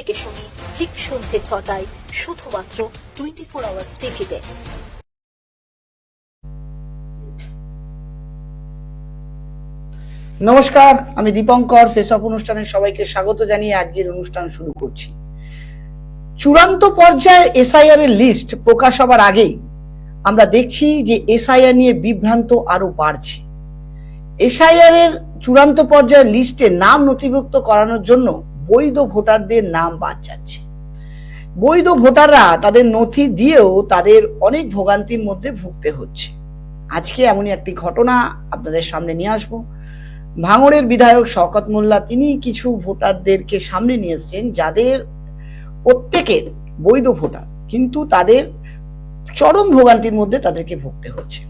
থেকে শুনি ঠিক সন্ধ্যে 6টায় শুধুমাত্র 24 আওয়ার্স টিভিতে। নমস্কার, আমি দীপঙ্কর। ফেস অফ অনুষ্ঠানে সবাইকে স্বাগত জানিয়ে আজকের অনুষ্ঠান শুরু করছি। চূড়ান্ত পর্যায়ের এসআইআর এর লিস্ট প্রকাশ হবার আগেই আমরা দেখছি যে এসআইআর নিয়ে বিভ্রান্ত আরো বাড়ছে। এসআইআর এর চূড়ান্ত পর্যায়ের লিস্টে নাম নথিভুক্ত করানোর জন্য বৈধ ভোটারদের নাম বাদ যাচ্ছে। বৈধ ভোটাররা তাদের নথি দিয়েও তাদের অনেক ভোগান্তির মধ্যে ভুগতে হচ্ছে। আজকে এমনই একটি ঘটনা আপনাদের সামনে নিয়ে আসবো। ভাঙড়ের বিধায়ক শওকত মোল্লা তিনি কিছু ভোটারদেরকে সামনে নিয়ে এসেছেন যাদের প্রত্যেকের বৈধ ভোটার, কিন্তু তাদের চরম ভোগান্তির মধ্যে তাদেরকে ভুগতে হচ্ছে।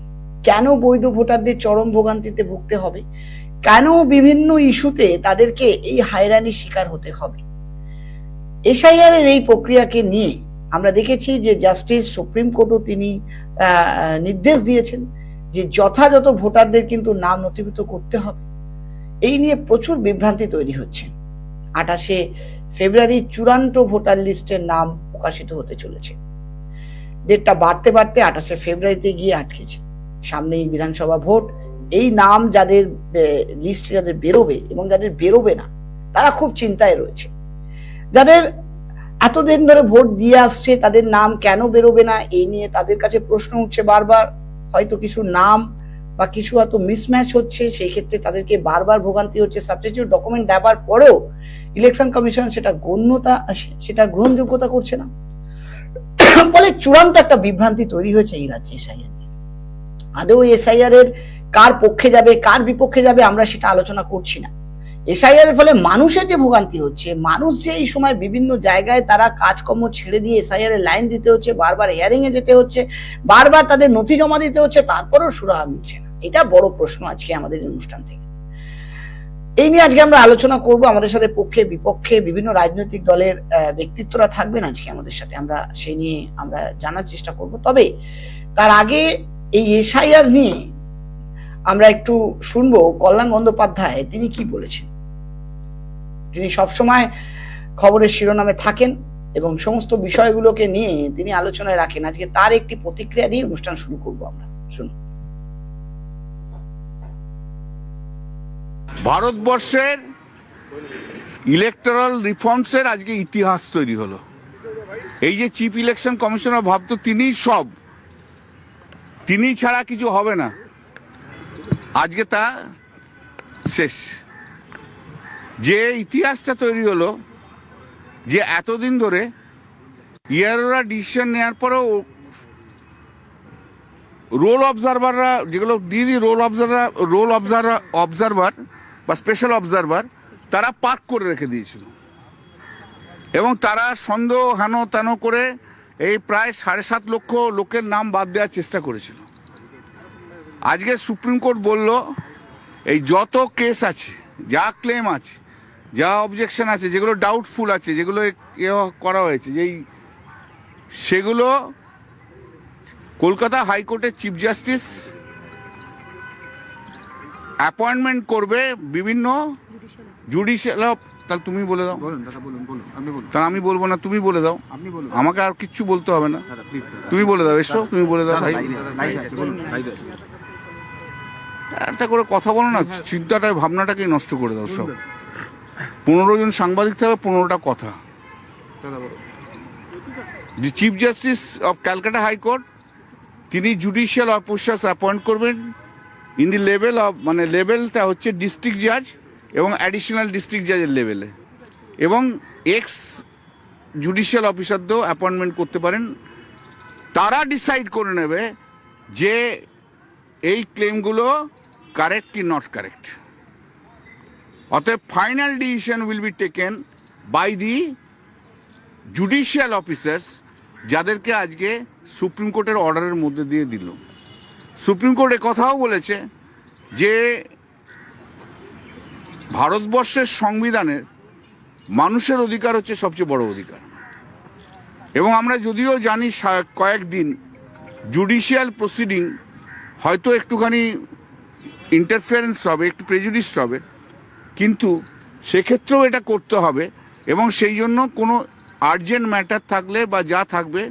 কেন বৈধ ভোটারদের চরম ভোগান্তিতে ভুগতে হবে, কেন বিভিন্ন ইস্যুতে তাদেরকে এই হয়রানির শিকার হতে হবে, এসআইআর এর এই প্রক্রিয়াকে নিয়ে আমরা দেখেছি যে জাস্টিস সুপ্রিম কোর্টও তিনি নির্দেশ দিয়েছেন যে যথাযথ ভোটারদের কিন্তু নাম নথিভুক্ত করতে হবে। এই নিয়ে প্রচুর বিভ্রান্তি তৈরি হচ্ছে। 28শে ফেব্রুয়ারি চূড়ান্ত ভোটার লিস্টের নাম প্রকাশিত হতে চলেছে। ডেটটা বাড়তে বাড়তে 28শে ফেব্রুয়ারিতে গিয়ে আটকেছে। সামনেই বিধানসভা ভোট। এই নাম যাদের লিস্টে যাদের বেরোবে এবং যাদের বেরোবে না তারা খুব চিন্তায় রয়েছে। যাদের এতদিন ধরে ভোট দিয়ে আসছে তাদের নাম কেন বেরোবে না এই নিয়ে তাদের কাছে প্রশ্ন উঠছে বারবার। হয়তো কিছু নাম বা কিছু হয়তো মিসম্যাচ হচ্ছে, সেই ক্ষেত্রে তাদেরকে বারবার ভোগান্তি হচ্ছে। সাবস্টিটিউট ডকুমেন্ট দেওয়ার পরেও ইলেকশন কমিশন সেটা গ্রহণযোগ্যতা করছে না। ফলে চূড়ান্ত একটা বিভ্রান্তি তৈরি হয়েছে এই রাজ্যে এসআইআর নিয়ে। আদৌ এসআইআর এর কার পক্ষে যাবে কার বিপক্ষে যাবে আমরা সেটা আলোচনা করছি না। এসআইআর এর ফলে মানুষের যে ভোগান্তি হচ্ছে, মানুষ যে এই সময় বিভিন্ন জায়গায় তারা কাজকর্ম ছেড়ে দিয়ে এসআইআর এর লাইন দিতে হচ্ছে, বারবার হিয়ারিং এ যেতে হচ্ছে, বারবার তাদের নথি জমা দিতে হচ্ছে, তারপরেও সুরাহা মিলছে না। এটা বড় প্রশ্ন আজকে আমাদের অনুষ্ঠান থেকে। এই নিয়ে আজকে আমরা আলোচনা করব। আমাদের সাথে পক্ষে বিপক্ষে বিভিন্ন রাজনৈতিক দলের ব্যক্তিত্বরা থাকবেন আজকে আমাদের সাথে। আমরা সেই নিয়ে আমরা জানার চেষ্টা করব। তবে তার আগে এই এসআইআর নিয়ে আমরা একটু শুনবো কল্যাণ বন্দ্যোপাধ্যায় তিনি কি বলেছেন। তিনি সবসময় খবরের শিরোনামে থাকেন এবং সমস্ত বিষয়গুলোকে নিয়ে তিনি আলোচনায় রাখেন। আজকে তার একটি প্রতিক্রিয়া দিয়ে অনুষ্ঠান শুরু করব আমরা। শুনুন। ভারতবর্ষের ইলেকটোরাল রিফর্মসের আজকে ইতিহাস তৈরি হলো। এই যে চিফ ইলেকশন কমিশনার ভাবতো তিনি ছাড়া কিছু হবে না, আজকে তা শেষ। যে ইতিহাসটা তৈরি হলো যে এতদিন ধরে ইয়াররা ডিসিশন নেওয়ার পরেও রোল অবজারভাররা যেগুলো রোল অবজারভার বা স্পেশাল অবজারভার তারা পার্ক করে রেখে দিয়েছিল এবং তারা সন্দেহ হেন তেন করে এই প্রায় 7.5 লক্ষ লোকের নাম বাদ দেওয়ার চেষ্টা করেছিল। আজকে সুপ্রিম কোর্ট বলল এই যত কেস আছে, যা ক্লেম আছে, যা অবজেকশন আছে, যেগুলো ডাউটফুল আছে, যেগুলো করা হয়েছে সেগুলো কলকাতা হাইকোর্টের চিফ জাস্টিস অ্যাপয়েন্টমেন্ট করবে বিভিন্ন জুডিশিয়াল। তাহলে তুমি বলে দাও। তাহলে আমি বলবো না, তুমি বলে দাও। আমাকে আর কিচ্ছু বলতে হবে না, তুমি বলে দাও। এসো, তুমি বলে দাও ভাই। একটা করে কথা বলো না, চিন্তাটা ভাবনাটাকে নষ্ট করে দাও সব। 15 জন সাংবাদিক থাকবে, 15টা কথা। যে chief justice of Calcutta high court তিনি জুডিশিয়াল অফিসার্স অ্যাপয়েন্ট করবেন ইন দি লেভেল অফ, মানে লেভেলটা হচ্ছে ডিস্ট্রিক্ট জাজ এবং অ্যাডিশনাল ডিস্ট্রিক্ট জাজের লেভেলে, এবং এক্স জুডিশিয়াল অফিসারদেরও অ্যাপয়েন্টমেন্ট করতে পারেন। তারা ডিসাইড করে নেবে যে এই ক্লেমগুলো কারেক্ট কি নট কারেক্ট। অতএব final decision will be taken by the judicial officers, যাদেরকে আজকে সুপ্রিম কোর্টের অর্ডারের মধ্যে দিয়ে দিল। সুপ্রিম কোর্ট কথাও বলেছে যে ভারতবর্ষের সংবিধানের মানুষের অধিকার হচ্ছে সবচেয়ে বড় অধিকার, এবং আমরা যদিও জানি কয়েকদিন জুডিশিয়াল প্রসিডিং হয়তো একটুখানি ইন্টারফারেন্স হবে, একটু প্রেজুডিস হবে, কিন্তু সেক্ষেত্রেও এটা করতে হবে এবং সেই জন্য কোনো আর্জেন্ট ম্যাটার থাকলে বা যা থাকবে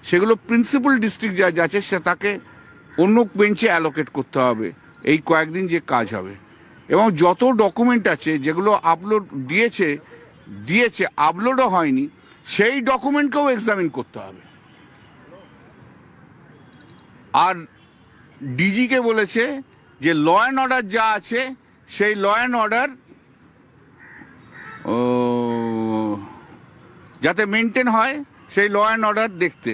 সেগুলো প্রিন্সিপাল ডিস্ট্রিক্ট জাজ আছে সে তাকে অন্য বেঞ্চে অ্যালোকেট করতে হবে এই কয়েকদিন যে কাজ হবে। এবং যত ডকুমেন্ট আছে যেগুলো আপলোড দিয়েছে আপলোডও হয়নি সেই ডকুমেন্টকেও এক্সামিন করতে হবে। আর ডিজিকে বলেছে যে ল অ্যান্ড অর্ডার যা আছে সেই ল অ্যান্ড অর্ডার যাতে মেনটেন হয় সেই ল অ্যান্ড অর্ডার দেখতে।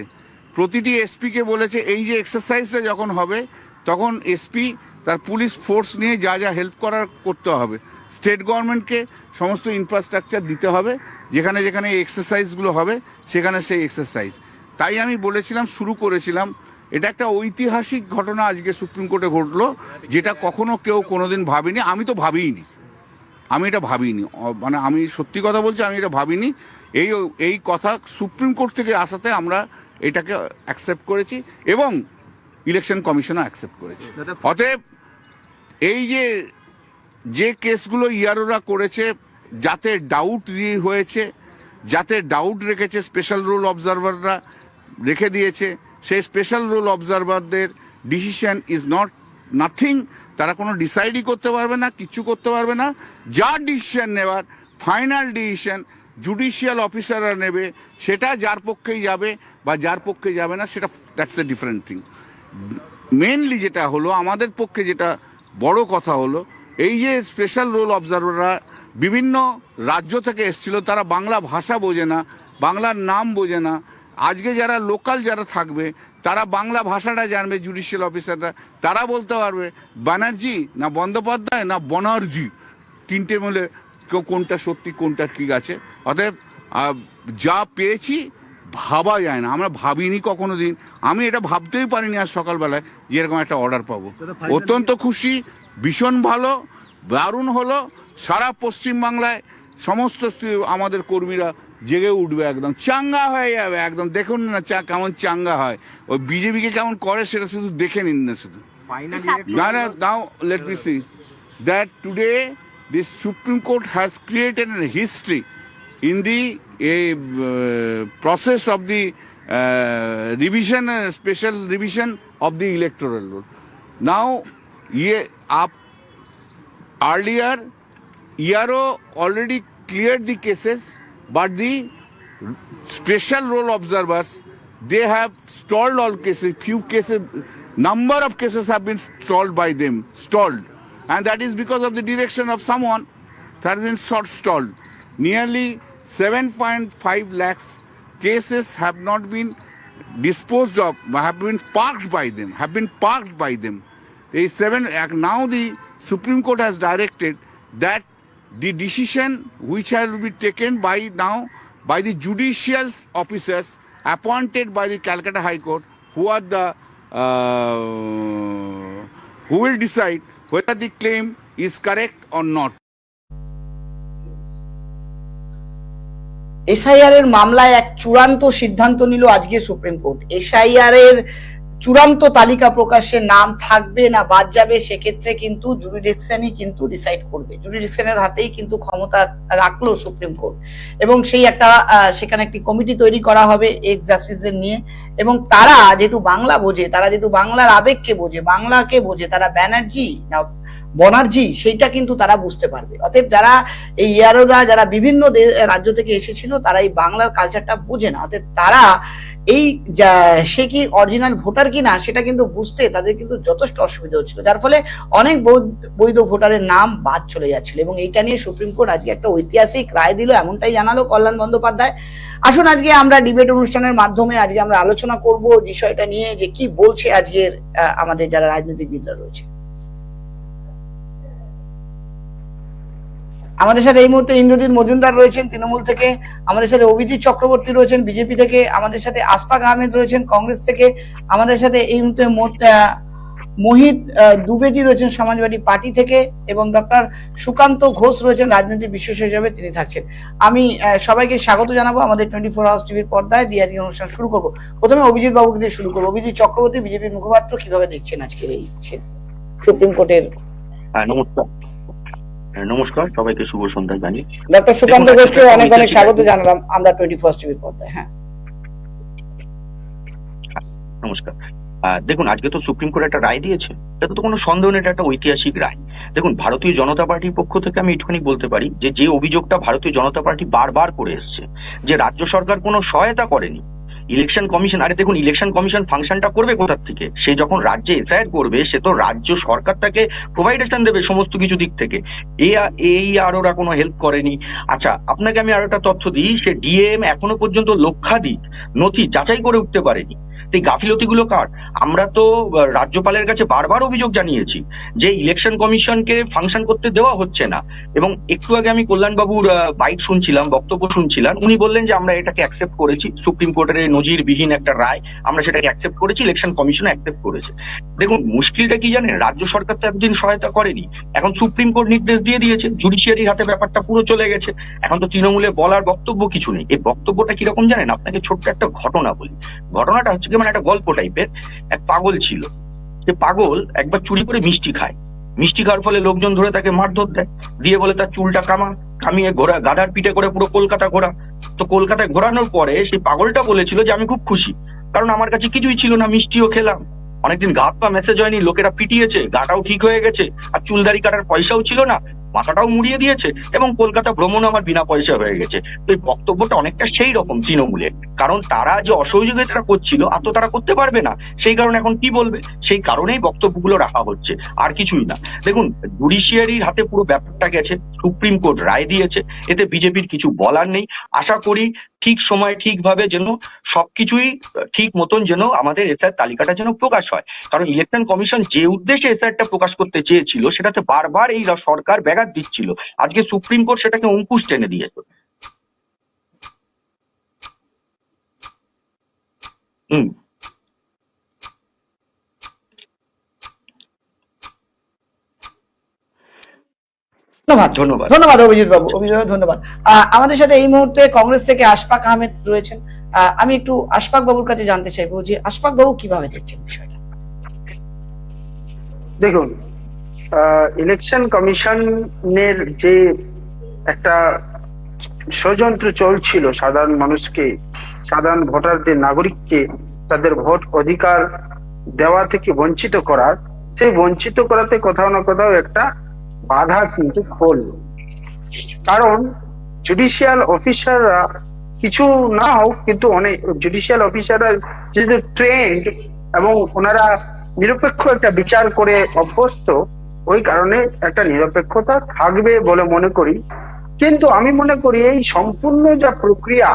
প্রতিটি এসপিকে বলেছে এই যে এক্সারসাইজটা যখন হবে তখন এসপি তার পুলিশ ফোর্স নিয়ে যা যা হেল্প করতে হবে। স্টেট গভর্নমেন্টকে সমস্ত ইনফ্রাস্ট্রাকচার দিতে হবে যেখানে যেখানে এই এক্সারসাইজগুলো হবে সেখানে সেই এক্সারসাইজ। তাই আমি বলেছিলাম, শুরু করেছিলাম, এটা একটা ঐতিহাসিক ঘটনা আজকে সুপ্রিম কোর্টে ঘটলো, যেটা কখনো কেউ কোনোদিন ভাবেনি। আমি তো ভাবিনি, আমি এটা ভাবিনি, মানে আমি সত্যি কথা বলছি, আমি এটা ভাবিনি। এই কথা সুপ্রিম কোর্ট থেকে আসাতে আমরা এটাকে অ্যাকসেপ্ট করেছি এবং ইলেকশন কমিশনও অ্যাকসেপ্ট করেছে। অতএব এই যে কেসগুলো ইয়ারোরা করেছে যাতে ডাউট হয়েছে, যাতে ডাউট রেখেছে, স্পেশাল রুল অবজারভাররা রেখে দিয়েছে, সেই স্পেশাল রুল অবজারভারদের ডিসিশন ইজ নট নাথিং। তারা কোনো ডিসাইডই করতে পারবে না, কিচ্ছু করতে পারবে না। যা ডিসিশন নেওয়ার ফাইনাল ডিসিশন জুডিশিয়াল অফিসাররা নেবে, সেটা যার পক্ষেই যাবে বা যার পক্ষে যাবে না সেটা that's a different thing. Mainly যেটা হলো, আমাদের পক্ষে যেটা বড় কথা হলো, এই যে স্পেশাল রোল অবজারভাররা বিভিন্ন রাজ্য থেকে এসেছিল, তারা বাংলা ভাষা বোঝে না, বাংলার নাম বোঝে না। আজকে যারা লোকাল যারা থাকবে তারা বাংলা ভাষাটা জানবে, জুডিশিয়াল অফিসাররা তারা বলতে পারবে ব্যানার্জি না বন্দ্যোপাধ্যায় না বনার্জি, তিনটে মিলে কোনটা সত্যি কোনটা ঠিক আছে। অতএব যা পেয়েছি ভাবা যায় না, আমরা ভাবিনি কখনো দিন, আমি এটা ভাবতেই পারিনি আজ সকালবেলায় যে এরকম একটা অর্ডার পাবো। অত্যন্ত খুশি, ভীষণ ভালো, দারুণ হলো। সারা পশ্চিমবাংলায় সমস্ত আমাদের কর্মীরা জেগে উঠবে, একদম চাঙ্গা হয়ে যাবে একদম। দেখুন না কেমন চাঙ্গা হয়, ওই বিজেপিকে কেমন করে সেটা শুধু দেখে নিন না শুধু। Now let me see that today this Supreme Court has created a history in the process of the revision, special revision of the electoral law. Now, earlier, ERO already cleared the cases, but the special role observers, they have stalled all cases. Few cases, number of cases have been stalled by them, and that is because of the direction of someone that has been stalled. Nearly 7.5 lakhs cases have not been disposed of, have been parked by them. Now the Supreme Court has directed that the decision which will be taken by the judicial officers appointed by the Calcutta High Court, who will decide whether the claim is correct or not. SIR এর মামলায় এক চূড়ান্ত সিদ্ধান্ত নিল আজকে supreme court. SIR এর চূড়ান্ত তালিকা প্রকাশের নাম থাকবে না বাদ যাবে, সেক্ষেত্রে কিন্তু জুরিডিকশনই কিন্তু ডিসাইড করবে। জুরিডিকশনের হাতেই কিন্তু ক্ষমতা রাখলো সুপ্রিম কোর্ট, এবং সেই সেখানে একটি কমিটি তৈরি করা হবে এক্স জাস্টিসদের নিয়ে। এবং তারা যেহেতু বাংলা বোঝে, তারা যেহেতু বাংলার আবেগকে বোঝে, বাংলাকে বোঝে, তারা ব্যানার্জি না বনার্জি সেইটা কিন্তু তারা বুঝতে পারবে। অতএব যারা এই ইয়ারোদা যারা বিভিন্ন রাজ্য থেকে এসেছিল তারা এই বাংলার কালচারটা বোঝে না। অতএব তারা সে কি অরিজিনাল ভোটার কিনা সেটা কিন্তু বুঝতে তাদের কিন্তু যথেষ্ট অসুবিধা হচ্ছিল, যার ফলে অনেক বৈধ ভোটারের নাম বাদ চলে যাচ্ছিল। এবং এইটা নিয়ে সুপ্রিম কোর্ট আজকে একটা ঐতিহাসিক রায় দিল, এমনটাই জানালো কল্যাণ বন্দ্যোপাধ্যায়। আসুন আজকে আমরা ডিবেট অনুষ্ঠানের মাধ্যমে আজকে আমরা আলোচনা করব বিষয়টা নিয়ে, যে কি বলছে আজকের আমাদের যারা রাজনীতিবিদরা রয়েছে। আমাদের সাথে এই মুহূর্তে ইন্দ্রজিৎ মজুমদার রয়েছেন তৃণমূল থেকে, আমাদের সাথে অভিজিৎ চক্রবর্তী রয়েছেন বিজেপি থেকে, আমাদের সাথে আশফাক আহমেদ রয়েছেন কংগ্রেস থেকে, আমাদের সাথে এই মুহূর্তে মোহিত দুবেজি রয়েছেন সমাজবাদী পার্টি থেকে, এবং ডক্টর সুকান্ত ঘোষ রয়েছেন রাজনৈতিক বিশেষজ্ঞ হিসেবে তিনি থাকছেন। আমি সবাইকে স্বাগত জানাবো আমাদের 24 আওয়ার্স টিভির পর্দায়, দিয়ে আজকে অনুষ্ঠান শুরু করবো। প্রথমে অভিজিৎ বাবুকে দিয়ে শুরু করবো। অভিজিৎ চক্রবর্তী, বিজেপির মুখপাত্র, কিভাবে দেখছেন আজকের এই সুপ্রিম কোর্টের? নমস্কার। নমস্কার, সবাইকে শুভ সন্ধ্যা জানি। ডক্টর সুকান্ত ঘোষকে অনেক অনেক স্বাগত জানালাম আমরা 21 টিভির পর্দায়। হ্যাঁ, নমস্কার। দেখুন, আজকে তো সুপ্রিম কোর্ট একটা রায় দিয়েছে, এটা তো কোনো সন্দেহ নেই, এটা একটা ঐতিহাসিক রায়। দেখুন, ভারতীয় জনতা পার্টির পক্ষ থেকে আমি একটুখানি বলতে পারি যে অভিযোগটা ভারতীয় জনতা পার্টি বারবার করে এসছে যে রাজ্য সরকার কোনো সহায়তা করেনি। ইলেকশন কমিশন, আরে দেখুন, ইলেকশন কমিশন ফাংশনটা করবে কোথার থেকে? সে যখন রাজ্যে এসআইআর করবে, সে তো রাজ্য সরকার তাকে প্রোভাইডেশন দেবে সমস্ত কিছু দিক থেকে। এই আর ওরা কোনো হেল্প করেনি। আচ্ছা, আপনাকে আমি আরো একটা তথ্য দিই, সে ডিএম এখনো পর্যন্ত লক্ষাধিক নথি যাচাই করে উঠতে পারেনি। এই গাফিলতিগুলো কার? আমরা তো রাজ্যপালের কাছে বারবার অভিযোগ জানিয়েছি যে ইলেকশন কমিশনকে ফাংশন করতে দেওয়া হচ্ছে না। এবং একটু আগে আমি কল্যাণবাবুর বাইট শুনছিলাম, বক্তব্য শুনছিলাম, উনি বললেন যে আমরা এটাকে অ্যাকসেপ্ট করেছি, সুপ্রিম কোর্টের নজিরবিহীন একটা রায়, আমরা সেটাকে অ্যাকসেপ্ট করেছি, ইলেকশন কমিশন অ্যাকসেপ্ট করেছে। দেখুন, মুশকিলটা কি জানেন? রাজ্য সরকার তো একদিন সহায়তা করেনি, এখন সুপ্রিম কোর্ট নির্দেশ দিয়ে দিয়েছে, জুডিশিয়ারির হাতে ব্যাপারটা পুরো চলে গেছে। এখন তো তৃণমূলে বলার বক্তব্য কিছু নেই। এই বক্তব্যটা কিরকম জানেন? আপনাকে ছোট্ট একটা ঘটনা বলি। ঘটনাটা হচ্ছে মানে একটা গল্প টাইপের। এক পাগল ছিল, যে পাগল একবার চুরি করে মিষ্টি খায়। মিষ্টি খাওয়ার ফলে লোকজন ধরে তাকে মারধর দেয়, দিয়ে বলে তার চুলটা কামিয়ে গাধার পিঠে করে পুরো কলকাতা ঘোরা। তো কলকাতায় ঘোরানোর পরে সেই পাগলটা বলেছিল যে আমি খুব খুশি, কারণ আমার কাছে কিছুই ছিল না, মিষ্টিও খেলাম, অনেকদিন ঘাত পা মেসেজ হয়নি, লোকেরা পিটিয়েছে, গাটাও ঠিক হয়ে গেছে, আর চুলদারি কাটার পয়সাও ছিল না, মাথাটাও মুড়িয়ে দিয়েছে, এবং কলকাতা ভ্রমণ আমার বিনা পয়সা হয়ে গেছে। তো এই বক্তব্যটা অনেকটা সেই রকম তৃণমূলের, কারণ তারা যে অসহযোগিতা করছিল আর তো তারা করতে পারবে না, সেই কারণে এখন কি বলবে, সেই কারণেই বক্তব্যগুলো রাখা হচ্ছে, আর কিছুই না। দেখুন, জুডিশিয়ারির হাতে পুরো ব্যাপারটা গেছে, সুপ্রিম কোর্ট রায় দিয়েছে, এতে বিজেপির কিছু বলার নেই। আশা করি ঠিক সময় ঠিকভাবে যেন সবকিছুই ঠিক মতন যেন আমাদের এসআইআর তালিকাটা যেন প্রকাশ হয়, কারণ ইলেকশন কমিশন যে উদ্দেশ্যে এসআইআরটা প্রকাশ করতে চেয়েছিল সেটাতে বারবার এই সরকার ব্যাঘাত দিচ্ছিল। আজকে সুপ্রিম কোর্ট সেটাকে অঙ্কুশ টেনে দিয়েছে। ধন্যবাদ অভিজিৎ বাবু। ধন্যবাদ। আমাদের সাথে এই মুহূর্তে কংগ্রেস থেকে আশফাক আহমেদ রয়েছেন। আমি একটু আশফাক বাবুর কাছে জানতে চাইবো যে আশফাক বাবু কিভাবে দেখছেন বিষয়টা? দেখুন, ইলেকশন কমিশনের যে একটা ষড়যন্ত্র চলছিল সাধারণ মানুষকে, সাধারণ ভোটারদের, নাগরিককে তাদের ভোট অধিকার দেওয়া থেকে বঞ্চিত করার, সেই বঞ্চিত করাতে কোথাও না কোথাও একটা বাধা কিন্তু পড়ল। কারণ জুডিশিয়াল অফিসাররা কিছু না হোক, কিন্তু অনেক জুডিশিয়াল অফিসাররা যেহেতু ট্রেন্ড এবং ওনারা নিরপেক্ষ একটা বিচার করে অভ্যস্ত, ওই কারণে একটা নিরপেক্ষতা থাকবে বলে মনে করি। কিন্তু আমি মনে করি এই সম্পূর্ণ যা প্রক্রিয়া,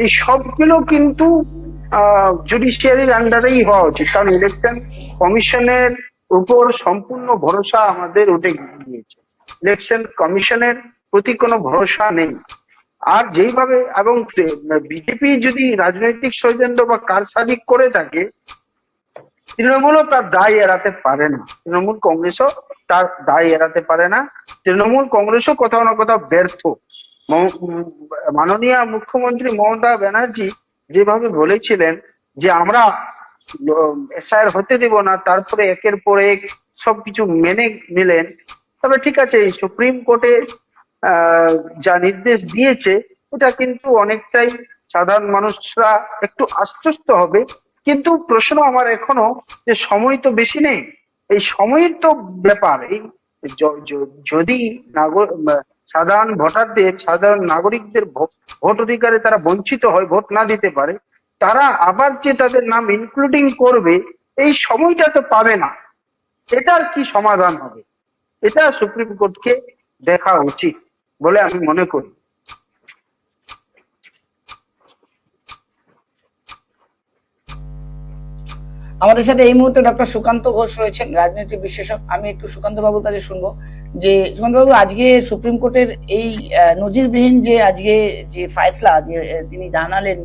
এই সবগুলো কিন্তু জুডিশিয়ারির আন্ডারেই হওয়া উচিত, কারণ ইলেকশন কমিশনের উপর সম্পূর্ণ ভরসা আমাদের উঠে গিয়েছে। ইলেকশন কমিশনের প্রতি কোনো ভরসা নেই। আর যেইভাবে, এবং বিজেপি যদি রাজনৈতিক ষড়যন্ত্র বা কারসাজি করে থাকে, তৃণমূলও তার দায় এড়াতে পারে না, তৃণমূল কংগ্রেসও তার দায় এড়াতে পারে না। তৃণমূল কংগ্রেসও কোথাও না কোথাও ব্যর্থ। মাননীয় মুখ্যমন্ত্রী মমতা ব্যানার্জি যেভাবে বলেছিলেন যে আমরা এসআইআর হতে দেব না, তারপরে একের পর এক সবকিছু মেনে নিলেন। তবে ঠিক আছে, এই সুপ্রিম কোর্টে যা নির্দেশ দিয়েছে এটা কিন্তু অনেকটাই সাধারণ মানুষরা একটু আশ্বস্ত হবে। কিন্তু প্রশ্ন আমার এখনো, যে সময় তো বেশি নেই, এই সময়ের তো ব্যাপার। এই যদি সাধারণ ভোটারদের, সাধারণ নাগরিকদের ভোট অধিকারে তারা বঞ্চিত হয়, ভোট না দিতে পারে, তারা আবার যে তাদের নাম ইনক্লুডিং করবে, এই সময়টা তো পাবে না। এটার কি সমাধান হবে? এটা সুপ্রিম কোর্টকে দেখা উচিত বলে আমি মনে করি। আমাদের সাথে এই মুহূর্তে ডক্টর সুকান্ত ঘোষ রয়েছেন, রাজনৈতিক বিশ্লেষক। আমি একটু সুকান্ত বাবুর কাছে শুনবো যে সুকান্ত বাবু, আজকে সুপ্রিম কোর্টের এই নজিরবিহীন যে আজকে যে ফায়সলা তিনি জানালেন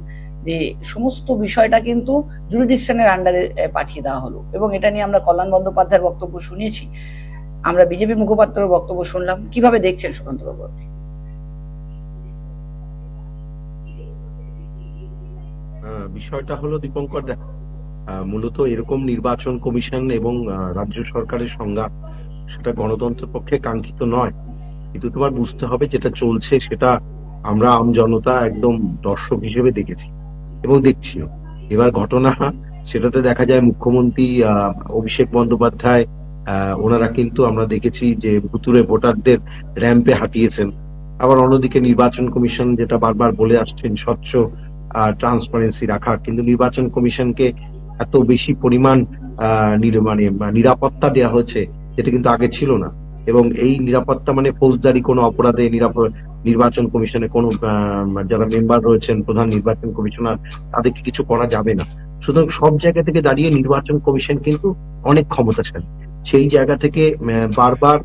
যে সমস্ত বিষয়টা কিন্তু জুরিডিকশনের আন্ডারে পাঠিয়ে দেওয়া হলো, এবং এটা নিয়ে আমরা কল্যাণ বন্দ্যোপাধ্যায়ের বক্তব্য শুনিয়েছি, আমরা বিজেপি মুখপাত্রের বক্তব্য শুনলাম। কিভাবে দেখছেন সুকান্ত বাবু আপনি? বিষয়টা হলো দীপঙ্কর, মূলত এরকম নির্বাচন কমিশন এবং রাজ্য সরকারের সংজ্ঞা, সেটা গণতন্ত্রের পক্ষে কাঙ্ক্ষিত নয়। কিন্তু তোমার বুঝতে হবে যেটা চলছে সেটা আমরা আম জনতা একদম দর্শক হিসেবে দেখেছি এবং দেখছিও। এবার ঘটনা সেটাতে দেখা যায় মুখ্যমন্ত্রী অভিষেক বন্দ্যোপাধ্যায় ওনারা কিন্তু আমরা দেখেছি যে ভুতুড়ে ভোটারদের র্যাম্পে হাঁটিয়েছেন। আবার অন্যদিকে নির্বাচন কমিশন যেটা বারবার বলে আসছেন স্বচ্ছ ট্রান্সপারেন্সি রাখা, কিন্তু নির্বাচন কমিশনকে এত বেশি পরিমাণ মানে নিরাপত্তা দেওয়া হয়েছে যেটা কিন্তু আগে ছিল না। এবং এই নিরাপত্তা মানে ফৌজদারি কোনো অপরাধে নির্বাচন কমিশনে কোনো যারা মেম্বার রয়েছেন, প্রধান নির্বাচন কমিশনার, তাদেরকে কিছু করা যাবে না। সুতরাং সব জায়গা থেকে দাঁড়িয়ে নির্বাচন কমিশন কিন্তু অনেক ক্ষমতাশালী। সেই জায়গা থেকে বারবার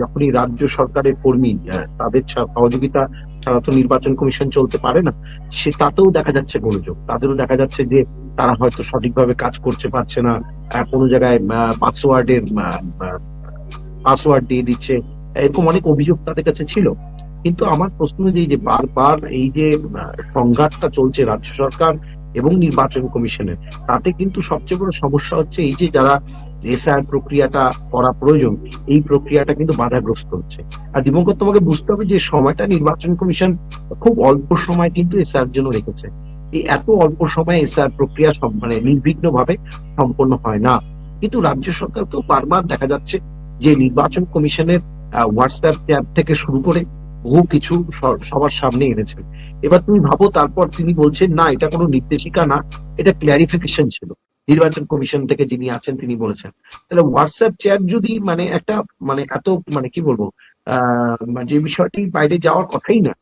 যখনই রাজ্য সরকারের কর্মী তাদের সহযোগিতা ছাড়া তো নির্বাচন কমিশন চলতে পারে না, সে তাতেও দেখা যাচ্ছে গোলযোগ। তাদেরও দেখা যাচ্ছে যে তারা হয়তো সঠিকভাবে কাজ করতে পারছে না, কোনো জায়গায় পাসওয়ার্ড দিয়ে দিচ্ছে, এরকম অনেক অভিযোগ তাদের কাছে ছিল। কিন্তু আমার প্রশ্ন যে বারবার এই যে সংঘাতটা চলছে রাজ্য সরকার এবং নির্বাচন কমিশনের, তাতে কিন্তু সবচেয়ে বড় সমস্যা হচ্ছে এই যে যারা এসআইআর প্রক্রিয়াটা করা প্রয়োজন, এই প্রক্রিয়াটা কিন্তু বাধাগ্রস্ত হচ্ছে। আর দিবঙ্কর, তোমাকে বুঝতে হবে যে সময়টা নির্বাচন কমিশন খুব অল্প সময় কিন্তু এসআইআর জন্য রেখেছে। এই এত অল্প সময়ে এসআইআর প্রক্রিয়া মানে নির্বিঘ্ন ভাবে সম্পন্ন হয় না। কিন্তু রাজ্য সরকারকেও বারবার দেখা যাচ্ছে যে নির্বাচন কমিশনের হোয়াটসঅ্যাপ চ্যাট থেকে শুরু করে বহু কিছু সবার সামনে এনেছেন। এবার তুমি ভাবো, তারপর তিনি বলছেন না এটা কোনো নির্দেশিকা না, এটা ক্ল্যারিফিকেশন ছিল নির্বাচন কমিশন থেকে যিনি আছেন তিনি বলেছেন। তাহলে হোয়াটসঅ্যাপ চ্যাট যদি মানে একটা মানে এত মানে কি বলবো যে বিষয়টি বাইরে যাওয়ার কথাই না,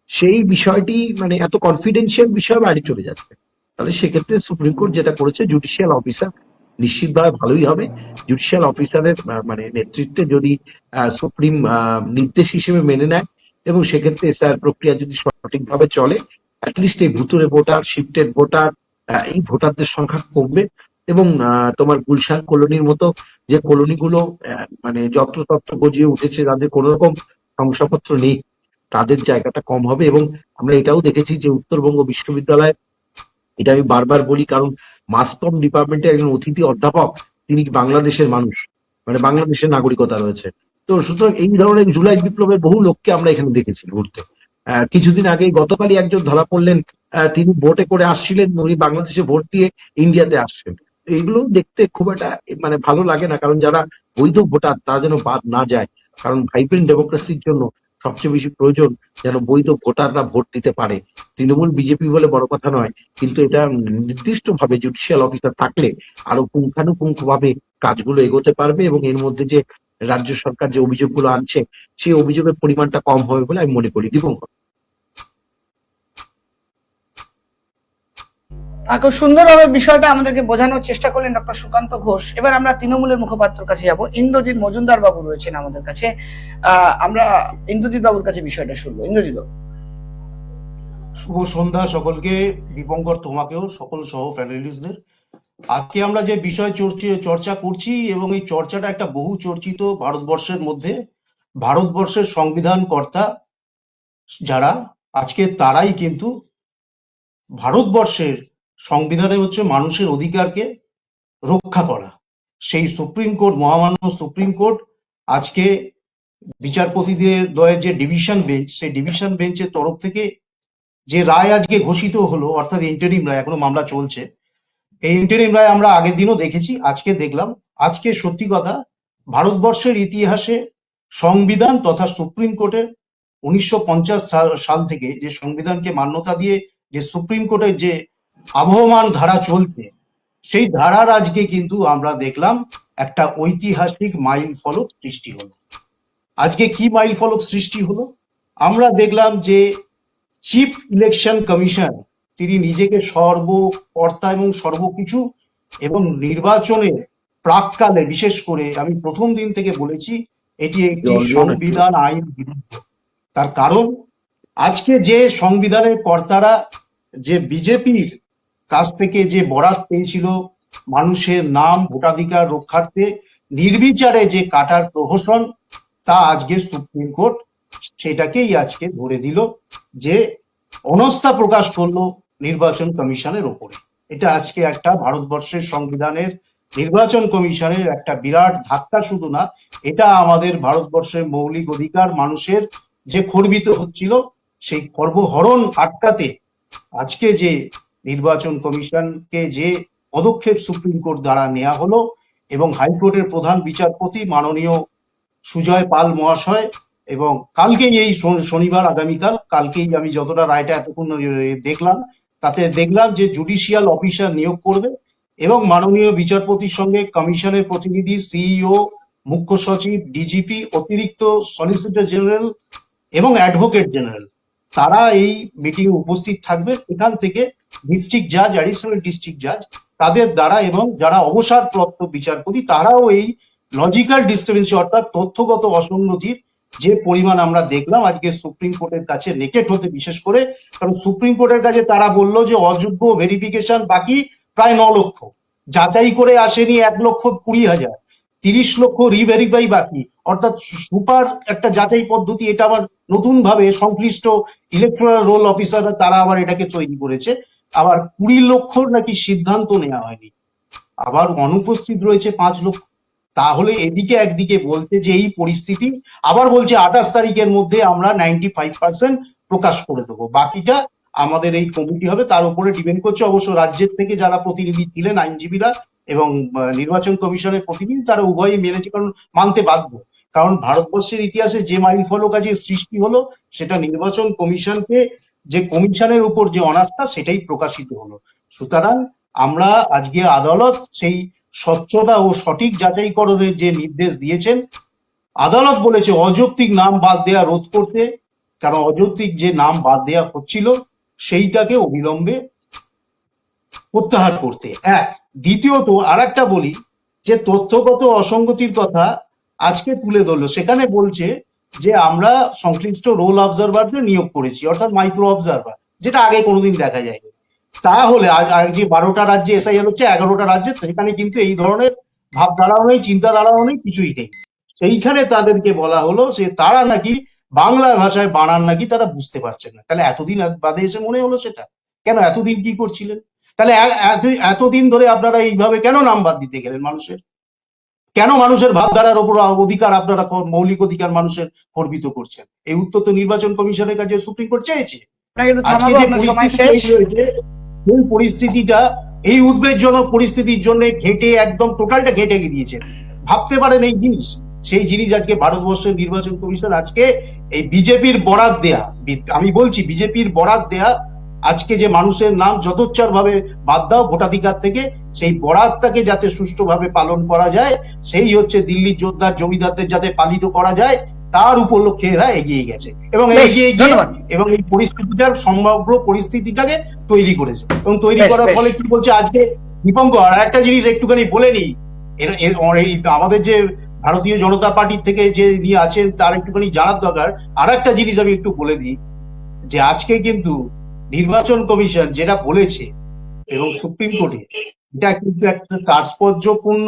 সেই বিষয়টি মানে এত কনফিডেন্সিয়াল বিষয় বাইরে চলে যাচ্ছে, তাহলে সেক্ষেত্রে সুপ্রিম কোর্ট যেটা করেছে, জুডিশিয়াল অফিসার নিশ্চিতভাবে ভালোই হবে। জুডিশিয়াল অফিসারের মানে নেতৃত্বে যদি সুপ্রিম নির্দেশ হিসেবে মেনে নেয় এবং সেক্ষেত্রে এসআইআর প্রক্রিয়া যদি সঠিকভাবে চলে, অ্যাটলিস্ট এই ভুতুরে ভোটার, শিফটেড ভোটার, এই ভোটারদের সংখ্যা কমবে এবং তোমার গুলশান কলোনির মতো যে কলোনিগুলো মানে যত্রতত্র গজিয়ে উঠেছে, যাদের কোনো রকম শংসাপত্র নেই, তাদের জায়গাটা কম হবে। এবং আমরা এটাও দেখেছি যে উত্তরবঙ্গ বিশ্ববিদ্যালয়, এটা আমি বারবার বলি কারণ মাসকম ডিপার্টমেন্টের একজন অতিথি অধ্যাপক, তিনি বাংলাদেশের মানুষ, মানে বাংলাদেশের নাগরিকতা রয়েছে। তো সুতরাং এই ধরনের জুলাই বিপ্লবের বহু লোককে আমরা এখানে দেখেছি ঘুরতে। কিছুদিন আগে গতকালই একজন ধরা পড়লেন, তিনি ভোটে করে আসছিলেন, উনি বাংলাদেশে ভোট দিয়ে ইন্ডিয়াতে আসছেন। এইগুলো দেখতে খুব একটা মানে ভালো লাগে না, কারণ যারা বৈধ ভোটার তারা যেন বাদ না যায়। কারণ ভাইব্রেন্ট ডেমোক্রেসির জন্য সবচেয়ে বেশি প্রয়োজন যেন বৈধ ভোটাররা ভোট দিতে পারে। তৃণমূল বিজেপি বলে বড় কথা নয়, কিন্তু এটা নির্দিষ্ট ভাবে জুডিশিয়াল অফিসার থাকলে আরো পুঙ্খানুপুঙ্খ ভাবে কাজগুলো এগোতে পারবে এবং এর মধ্যে যে রাজ্য সরকার যে অভিযোগগুলো আনছে সেই অভিযোগের পরিমাণটা কম হবে বলে আমি মনে করি। দীপঙ্কর, খুব সুন্দরভাবে বিষয়টা আমাদেরকে বোঝানোর চেষ্টা করলেন ডক্টর সুকান্ত ঘোষ। এবার আমরা তৃণমূলের মুখপাত্রের কাছে যাব। ইন্দ্রজিৎ মজুমদার বাবু রয়েছেন আমাদের কাছে, আমরা ইন্দ্রজিৎ বাবুর কাছে বিষয়টা শুনবো। ইন্দ্রজিৎ বাবু, শুভ সন্ধ্যা সকলকে, দীপঙ্কর তোমাকেও, সকল সহ প্যানেলিস্টদের। আজকে আমরা যে বিষয় চর্চা করছি এবং এই চর্চাটা একটা বহু চর্চিত ভারতবর্ষের মধ্যে, ভারতবর্ষের সংবিধান কর্তা যারা আজকে তারাই কিন্তু ভারতবর্ষের সংবিধানে হচ্ছে মানুষের অধিকারকে রক্ষা করা। সেই সুপ্রিম কোর্ট, মহামান্য সুপ্রিম কোর্ট আজকে বিচারপতিদের দ্বয়ের যে ডিভিশন বেঞ্চ, সেই ডিভিশন বেঞ্চের তরফ থেকে যে রায় আজকে ঘোষিত হলো, অর্থাৎ ইন্টারিম রায়, এখনো মামলা চলছে, এই ইন্টারিম রায় আমরা আগের দিনও দেখেছি, আজকে দেখলাম। আজকে সত্যি কথা, ভারতবর্ষের ইতিহাসে সংবিধান তথা সুপ্রিম কোর্টের 1950 সাল থেকে যে সংবিধানকে মান্যতা দিয়ে যে সুপ্রিম কোর্টের যে আবহমান ধারা চলছে, সেই ধারার আজকে কিন্তু আমরা দেখলাম একটা ঐতিহাসিক মাইল ফলক সৃষ্টি হলো। আজকে কি মাইল ফলক সৃষ্টি হলো? আমরা দেখলাম যে চিফ ইলেকশন কমিশন তিনি নিজেকে সর্বকর্তা এবং সর্বকিছু, এবং নির্বাচনের প্রাককালে বিশেষ করে আমি প্রথম দিন থেকে বলেছি এটি একটি সংবিধান আইন বিরুদ্ধ। তার কারণ আজকে যে সংবিধানের কর্তারা যে বিজেপির কাছ থেকে যে বরাত পেয়েছিল মানুষের নাম ভোটাধিকার রক্ষার্থে নির্বিচারে যে কাটার প্রহসন, তা আজকে সুপ্রিম কোর্ট সেটাকেই আজকে ধরে দিল, যে অনাস্থা প্রকাশ করলো নির্বাচন কমিশনের ওপরে। এটা আজকে একটা ভারতবর্ষের সংবিধানের নির্বাচন কমিশনের একটা বিরাট ধাক্কা শুধু না, এটা আমাদের ভারতবর্ষের মৌলিক অধিকার মানুষের যে খর্বিত হচ্ছিল সেই খর্বহরণ আটকাতে আজকে যে নির্বাচন কমিশনকে যে পদক্ষেপ সুপ্রিম কোর্ট দ্বারা নেওয়া হলো এবং হাইকোর্টের প্রধান বিচারপতি মাননীয় সুজয় পাল মহাশয়, এবং কালকেই এই শনিবার আগামীকাল কালকেই আমি যতটা রায়টা এতক্ষণ দেখলাম তাতে দেখলাম যে জুডিশিয়াল অফিসার নিয়োগ করবে এবং মাননীয় বিচারপতির সঙ্গে কমিশনের প্রতিনিধি, সিইও, মুখ্য সচিব, ডিজিপি, অতিরিক্ত সলিসিটর জেনারেল এবং অ্যাডভোকেট জেনারেল তারা এই মিটিং উপস্থিত থাকবেন। এখান থেকে ডিস্ট্রিক্ট জাজ, অ্যাডিশনাল ডিস্ট্রিক্ট জাজ তাদের দ্বারা এবং যারা অবসরপ্রাপ্ত বিচারপতি তারাও এই লজিক্যাল ডিস্টারবেন্সি অর্থাৎ তথ্যগত অসঙ্গতির যে পরিমাণ আমরা দেখলাম আজকে সুপ্রিম কোর্টের কাছে নেকেট হতে, বিশেষ করে কারণ সুপ্রিম কোর্টের কাছে তারা বলল যে অযোগ্য ভেরিফিকেশন বাকি প্রায় 9 লক্ষ, যাচাই করে আসেনি 1,20,000, 30 লক্ষ রিভেরিফাই বাকি, অর্থাৎ সুপার একটা যাচাই পদ্ধতি। এটা আবার নতুন ভাবে সংশ্লিষ্ট ইলেকট্রাল রোল অফিসাররা তারা আবার এটাকে তৈরি করেছে। আবার 20 লক্ষ নাকি সিদ্ধান্ত নেওয়া হয়নি, আবার অনুপস্থিত রয়েছে 5 লক্ষ। তাহলে এদিকে একদিকে বলছে যে এই পরিস্থিতি, আবার বলছে 28 তারিখের মধ্যে আমরা 95% প্রকাশ করে দেবো, বাকিটা আমাদের এই কমিটি হবে, তার উপরে ডিপেন্ড করছে। অবশ্য রাজ্যের থেকে যারা প্রতিনিধি ছিলেন, আইনজীবীরা এবং নির্বাচন কমিশনের প্রতিনিধি, তারা উভয়ই মেনেছে, কারণ মানতে বাধ্য। কারণ ভারতবর্ষের ইতিহাসে যে মাইল ফলক আজ সৃষ্টি হলো সেটা নির্বাচন কমিশনকে, যে কমিশনের উপর যে অনাস্থা সেটাই প্রকাশিত হলো। সুতরাং আমরা আজকে আদালত সেই স্বচ্ছতা ও সঠিক যাচাইকরণের যে নির্দেশ দিয়েছেন, আদালত বলেছে অযৌক্তিক নাম বাদ দেওয়া রোধ করতে, কারণ অযৌক্তিক যে নাম বাদ দেওয়া হচ্ছিল সেইটাকে অবিলম্বে প্রত্যাহার করতে। এক, দ্বিতীয়ত আর একটা বলি যে তথ্যগত অসঙ্গতির কথা আজকে তুলে ধরলো, সেখানে বলছে যে আমরা সংশ্লিষ্ট রোল অবজারভারদের নিয়োগ করেছি, অর্থাৎ মাইক্রো অবজারভার, যেটা আগে কোনোদিন দেখা যায়নি। তাহলে আর যে 12টা রাজ্যে এসআইআর হচ্ছে, 11টা রাজ্যে, সেখানে কিন্তু এই ধরনের ভাবধারাও নেই, চিন্তাধারাও নেই, কিছুই নেই। সেইখানে তাদেরকে বলা হলো যে তারা নাকি বাংলা ভাষায় বানান নাকি তারা বুঝতে পারছেন না। তাহলে এতদিন বাদে এসে মনে হলো সেটা কেন? এতদিন কি করছিলেন? তাহলে এতদিন ধরে আপনারা এইভাবে কেন নাম বাদ দিতে গেলেন মানুষের? কেন মানুষের ভাবধারার ওপর অধিকার আপনারা, মৌলিক অধিকার মানুষের খর্বিত করছেন? এই উত্তর তো নির্বাচন কমিশনের কাছে সুপ্রিম কোর্ট চেয়েছে। আজকে যে পরিস্থিতি রয়েছে সেই পরিস্থিতিটা, এই উদ্বেগজনক পরিস্থিতির জন্য ঘেটে একদম টোটালটা ঘেটে দিয়েছে। ভাবতে পারেন এই জিনিস, সেই জিনিস আজকে ভারতবর্ষের নির্বাচন কমিশন আজকে এই বিজেপির বরাত দেয়া, আমি বলছি বিজেপির বরাত দেয়া, আজকে যে মানুষের নাম যথোচ্চার ভাবে বাদ দাও ভোটাধিকার থেকে, সেই বরাতটাকে যাতে সুষ্ঠুভাবে পালন করা যায়, সেই হচ্ছে দিল্লির যোদ্ধার জমিদারদের যাতে পালিত করা যায়, তার উপলক্ষে এরা এগিয়ে গেছে এবং এগিয়ে গিয়ে এবং এই পরিস্থিতিটার সমগ্র পরিস্থিতিটাকে তৈরি করেছে। এবং তৈরি করার ফলে কি বলছে আজকে দীপঙ্কর, আর একটা জিনিস একটুখানি বলে নিই, আমাদের যে ভারতীয় জনতা পার্টির থেকে যে নিয়ে আছেন তার একটুখানি জানার দরকার। আর একটা জিনিস আমি একটু বলে দিই যে আজকে কিন্তু নির্বাচন কমিশন যেটা বলেছে এবং সুপ্রিম কোর্টে, এটা কিন্তু একটা তাৎপর্যপূর্ণ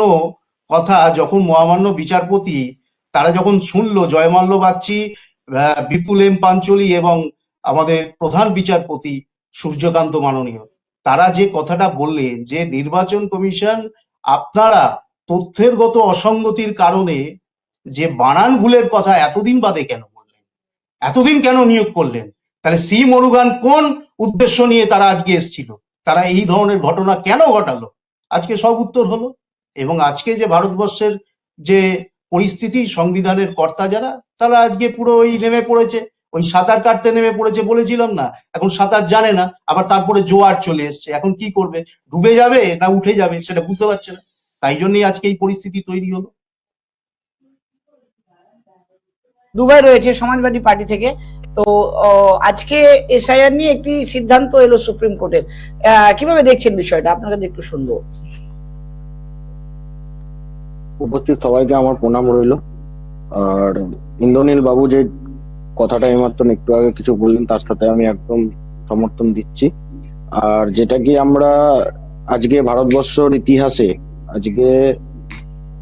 কথা। যখন মহামান্য বিচারপতি তারা যখন শুনলো, জয়মাল্য বাগচি, বিপুল এম পাঞ্চলি এবং আমাদের প্রধান বিচারপতি সূর্যকান্ত মাননীয়, তারা যে কথাটা বললেন যে নির্বাচন কমিশন আপনারা তথ্যেরগত অসঙ্গতির কারণে যে বানান ভুলের কথা এতদিন বাদে কেন বললেন, এতদিন কেন নিয়োগ করলেন? তাহলে সি মুরুগান কোন উদ্দেশ্য নিয়ে তারা আজকে এসেছিল, তারা এই ধরনের ঘটনা কেন ঘটালো, আজকে সব উত্তর হলো। এবং আজকে যে ভারতবর্ষের যে পরিস্থিতি, সংবিধানের কর্তা যারা, তারা আজকে পুরো ওই নেমে পড়েছে, ওই সাঁতার কাটতে নেমে পড়েছে। বলেছিলাম না, এখন সাঁতার জানে না, আবার তারপরে জোয়ার চলে এসছে, এখন কি করবে, ডুবে যাবে না উঠে যাবে সেটা বুঝতে পারছে না। তাই জন্যই আজকে এই পরিস্থিতি তৈরি হলো। দুবাই রয়েছে সমাজবাদী পার্টি থেকে, তো আজকে এসআইআর নিয়ে একটি সিদ্ধান্ত এলো সুপ্রিম কোর্টের, কিভাবে দেখছেন বিষয়টা? আপনাকে একটু শুনবো। উপস্থিত সবাইকে আমার প্রণাম রইল। আর ইন্দ্রনীল বাবু যে কথাটা এইমাত্র একটু আগে কিছু বললেন তার সাথে আমি একদম সমর্থন দিচ্ছি। আর যেটা কি আমরা আজকে ভারতবর্ষের ইতিহাসে আজকে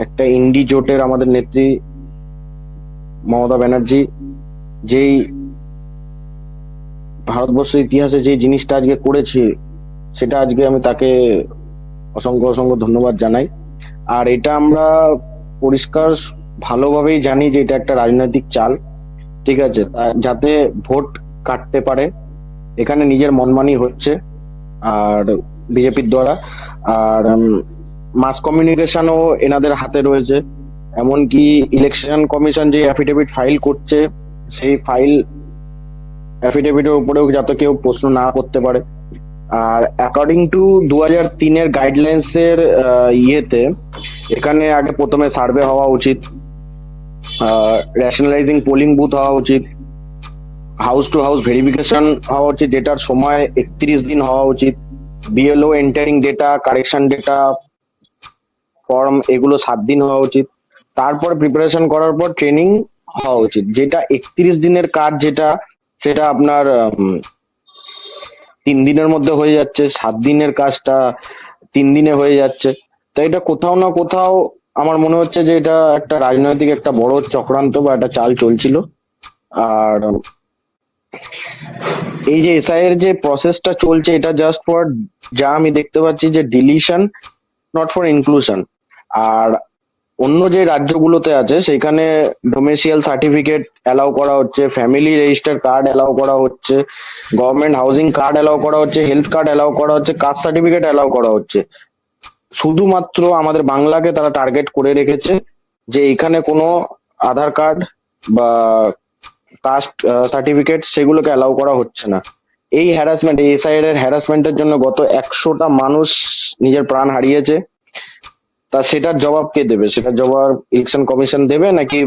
একটা ইন্ডি জোটের আমাদের নেত্রী মমতা ব্যানার্জি যেই ভারতবর্ষের ইতিহাসে যে জিনিসটা আজকে করেছে, সেটা আজকে আমি তাকে অসংখ্য অসংখ্য ধন্যবাদ জানাই। আর এটা আমরা পরিষ্কার ভালোভাবেই জানি যে এটা একটা রাজনৈতিক চাল, ঠিক আছে, যাতে ভোট কাটতে পারে। এখানে নিজের মনমানি হচ্ছে আর বিজেপির দ্বারা। আর মাস কমিউনিকেশনও এনাদের হাতে রয়েছে। এমনকি ইলেকশন কমিশন যে অ্যাফিডেভিট ফাইল করছে, সেই অ্যাফিডেভিটের উপরেও যাতে কেউ প্রশ্ন না করতে পারে। আর অ্যাকর্ডিং টু 2003-এর গাইডলাইন্স এর ইয়েতে এখানে আগে প্রথমে সার্ভে হওয়া উচিত, রেশনালাইজিং পোলিং বুথ হওয়া উচিত, হাউস টু হাউস ভেরিফিকেশন হওয়া উচিত, যেটার সময় 31 দিন হওয়া উচিত, BLO entering data, correction data, form, এগুলো 7 দিন হওয়া উচিত। তারপরে প্রিপারেশন করার পর ট্রেনিং হওয়া উচিত। যেটা 31 দিনের কাজ, সেটা আপনার 3 দিনের মধ্যে হয়ে যাচ্ছে, 7 দিনের কাজটা 3 দিনে হয়ে যাচ্ছে। তাই এটা কোথাও না কোথাও আমার মনে হচ্ছে যে এটা একটা রাজনৈতিক একটা বড় চক্রান্ত বা একটা চাল চলছিল। আর এই যে এসআই এর যে প্রসেসটা চলছে, এটা জাস্ট ফর, যা আমি দেখতে পাচ্ছি, যে ডিলিশন, নট ফর ইনক্লুশন। আর অন্য যে রাজ্যগুলোতে আছে সেখানে ডোমেসিয়াল সার্টিফিকেট অ্যালাউ করা হচ্ছে, ফ্যামিলি রেজিস্টার কার্ড অ্যালাউ করা হচ্ছে, গভর্নমেন্ট হাউজিং কার্ড অ্যালাউ করা হচ্ছে, হেলথ কার্ড অ্যালাউ করা হচ্ছে, কাস্ট সার্টিফিকেট অ্যালাউ করা হচ্ছে। শুধুমাত্র আমাদের বাংলাকে তারা টার্গেট করে রেখেছে যে এখানে কোনো আধার কার্ড বা কাস্ট সার্টিফিকেট সেগুলোকে অ্যালাউ করা হচ্ছে না। এই হ্যারাসমেন্ট, এই এসআইআর এর হ্যারাসমেন্টের জন্য গত 100টা মানুষ নিজের প্রাণ হারিয়েছে। তা সেটার জবাব কে দেবে? সেটার জবাব ইলেকশন কমিশন দেবে নাকি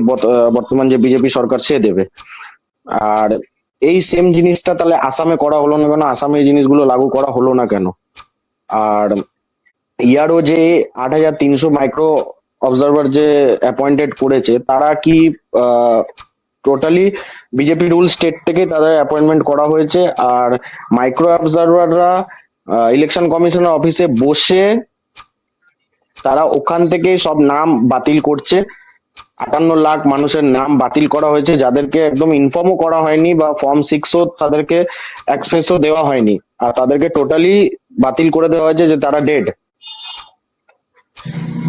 বর্তমান যে বিজেপি সরকার সে দেবে? আর এই সেম জিনিসটা তাহলে আসামে করা হলো না কেন? আসামে এই জিনিসগুলো লাগু করা হলো না কেন? আর ইয়ারও যে 8300 মাইক্রো অবজারভার যে অ্যাপয়েন্টেড করেছে, তারা কি টোটালি বিজেপি রুল স্টেট থেকে তাদের অ্যাপয়েন্টমেন্ট করা হয়েছে? আর মাইক্রো অবজারভাররা ইলেকশন কমিশনের অফিসে বসে তারা ওখান থেকে সব নাম বাতিল করছে। 58 লাখ মানুষের নাম বাতিল করা হয়েছে, যাদেরকে একদম ইনফর্মও করা হয়নি বা ফর্ম 6ও তাদেরকে অ্যাক্সেসও দেওয়া হয়নি, আর তাদেরকে টোটালি বাতিল করে দেওয়া হয়েছে যে তারা ডেড।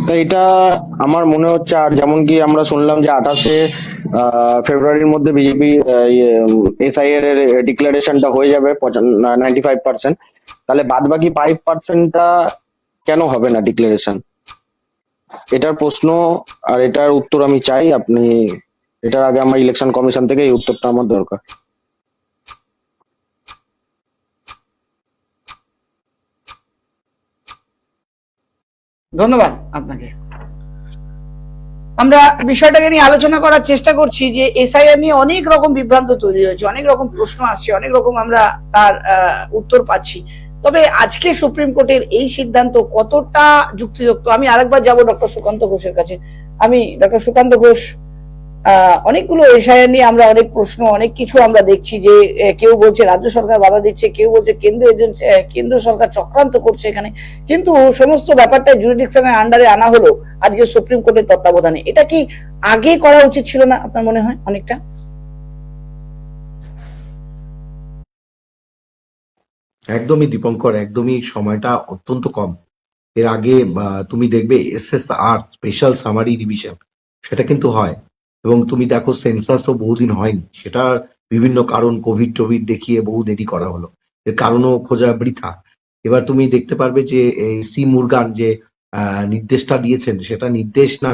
তো এটা আমার মনে হচ্ছে, আর যেমন কি আমরা শুনলাম যে 28শে ফেব্রুয়ারির মধ্যে বিজেপি এসআইআর এর ডিক্লারেশনটা হয়ে যাবে 95%, তাহলে বাদ বাকি 5%টা কেন হবে না ডিক্লারেশন? এটার প্রশ্ন আর এটার উত্তর আমি চাই। আপনি এটার আগে আমার ইলেকশন কমিশন থেকে এই উত্তরটা আমার দরকার। ধন্যবাদ আপনাকে। আমরা বিষয়টাকে নিয়ে আলোচনা করার চেষ্টা করছি যে এসআইআর নিয়ে অনেক রকম বিভ্রান্ত তৈরি হয়েছে, অনেক রকম প্রশ্ন আসছে, অনেক রকম আমরা তার উত্তর পাচ্ছি। তবে আজকে সুপ্রিম কোর্টের এই সিদ্ধান্ত কতটা যুক্তিযুক্ত, আমি আরেকবার যাব ডক্টর সুকান্ত ঘোষের কাছে। আমি ডক্টর সুকান্ত ঘোষ, অনেকগুলো এসআইআর নিয়ে আমরা অনেক প্রশ্ন, অনেক কিছু আমরা দেখছি যে কেউ বলছে রাজ্য সরকার বাধা দিচ্ছে, কেউ বলছে কেন্দ্র সরকার চক্রান্ত করছে এখানে, কিন্তু সমস্ত ব্যাপারটা জুরিডিকশনের আন্ডারে আনা হলো আজকে সুপ্রিম কোর্টের তত্ত্বাবধানে। এটা কি আগে করা উচিত ছিল না আপনার মনে হয়? অনেকটা একদমই দীপঙ্কর, একদমই সময়টা অত্যন্ত কম। এর আগে তুমি দেখবে SSR, স্পেশাল সামারি রিভিশন, সেটা কিন্তু হয়, এবং তুমি দেখো সেন্সাসও বহুদিন হয়নি, সেটা বিভিন্ন কারণ, কোভিড টোভিড দেখিয়ে বহু দেরি করা হলো, এর কারণও খোঁজা বৃথা। এবার তুমি দেখতে পারবে যে সি মুরগান যে নির্দেশটা দিয়েছেন, সেটা নির্দেশ না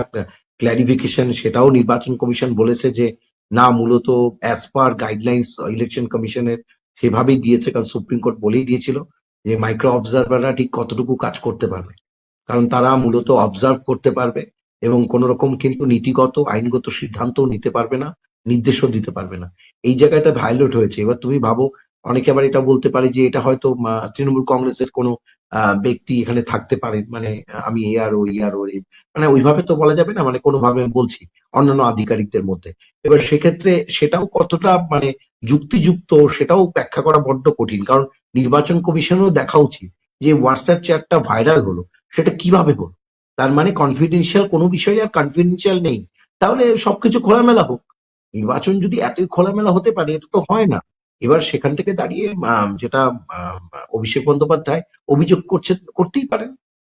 ক্ল্যারিফিকেশন, সেটাও নির্বাচন কমিশন বলেছে যে না, মূলত অ্যাজ পার গাইডলাইন্স ইলেকশন কমিশনের সেভাবেই দিয়েছে, কারণ সুপ্রিম কোর্ট বলেই দিয়েছিল যে মাইক্রো অবজারভাররা ঠিক কতটুকু কাজ করতে পারবে, কারণ তারা মূলত অবজার্ভ করতে পারবে এবং কোন রকম কিন্তু নীতিগত আইনগত সিদ্ধান্তও নিতে পারবে না, নির্দেশও দিতে পারবে না। এই জায়গাটা ভায়োলেট হয়েছে। এবার তুমি ভাবো, অনেকে আবার এটা বলতে পারে যে এটা হয়তো তৃণমূল কংগ্রেসের কোনো ব্যক্তি এখানে থাকতে পারে, মানে আমি মানে ওইভাবে তো বলা যাবে না, মানে কোনোভাবে বলছি অন্যান্য আধিকারিকদের মধ্যে। এবার সেক্ষেত্রে সেটাও কতটা মানে যুক্তিযুক্ত সেটাও ব্যাখ্যা করা বড্ড কঠিন, কারণ নির্বাচন কমিশনেরও দেখা উচিত যে হোয়াটসঅ্যাপ চ্যাটটা ভাইরাল হলো সেটা কিভাবে হলো। তার মানে কনফিডেন্সিয়াল কোনো বিষয় আর কনফিডেন্সিয়াল নেই, তাহলে সবকিছু খোলামেলা হোক। নির্বাচন যদি এতই খোলামেলা হতে পারে, এটা তো হয় না। এবার সেখান থেকে দাঁড়িয়ে যেটা অভিষেক বন্দ্যোপাধ্যায় অভিযোগ করতেই পারেন,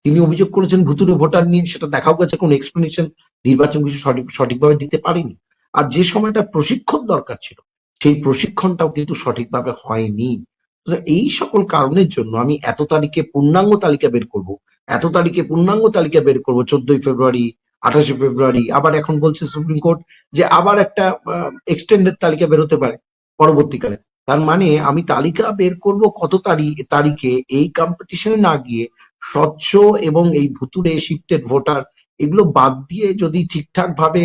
তিনি অভিযোগ করেছেন ভুতুড়ে ভোটার নিয়ে, সেটা দেখাও গেছে কোনো এক্সপ্লেনেশন নির্বাচন কমিশন সঠিকভাবে দিতে পারেনি। আর যে সময়টা প্রশিক্ষণ দরকার ছিল সেই প্রশিক্ষণটাও কিন্তু সঠিকভাবে হয়নি। তো এই সকল কারণের জন্য আমি এত তারিখে পূর্ণাঙ্গ তালিকা বের করব, 14ই ফেব্রুয়ারি, 28শে ফেব্রুয়ারি, আবার এখন বলছে সুপ্রিম কোর্ট যে আবার একটা এক্সটেন্ডেড তালিকা বের হতে পারে পরবর্তীকালে। তার মানে আমি তালিকা বের করব কত তারিখে এই কম্পিটিশনে না গিয়ে স্বচ্ছ এবং এই ভুতুড়ে শিফটেড ভোটার এগুলো বাদ দিয়ে যদি ঠিকঠাক ভাবে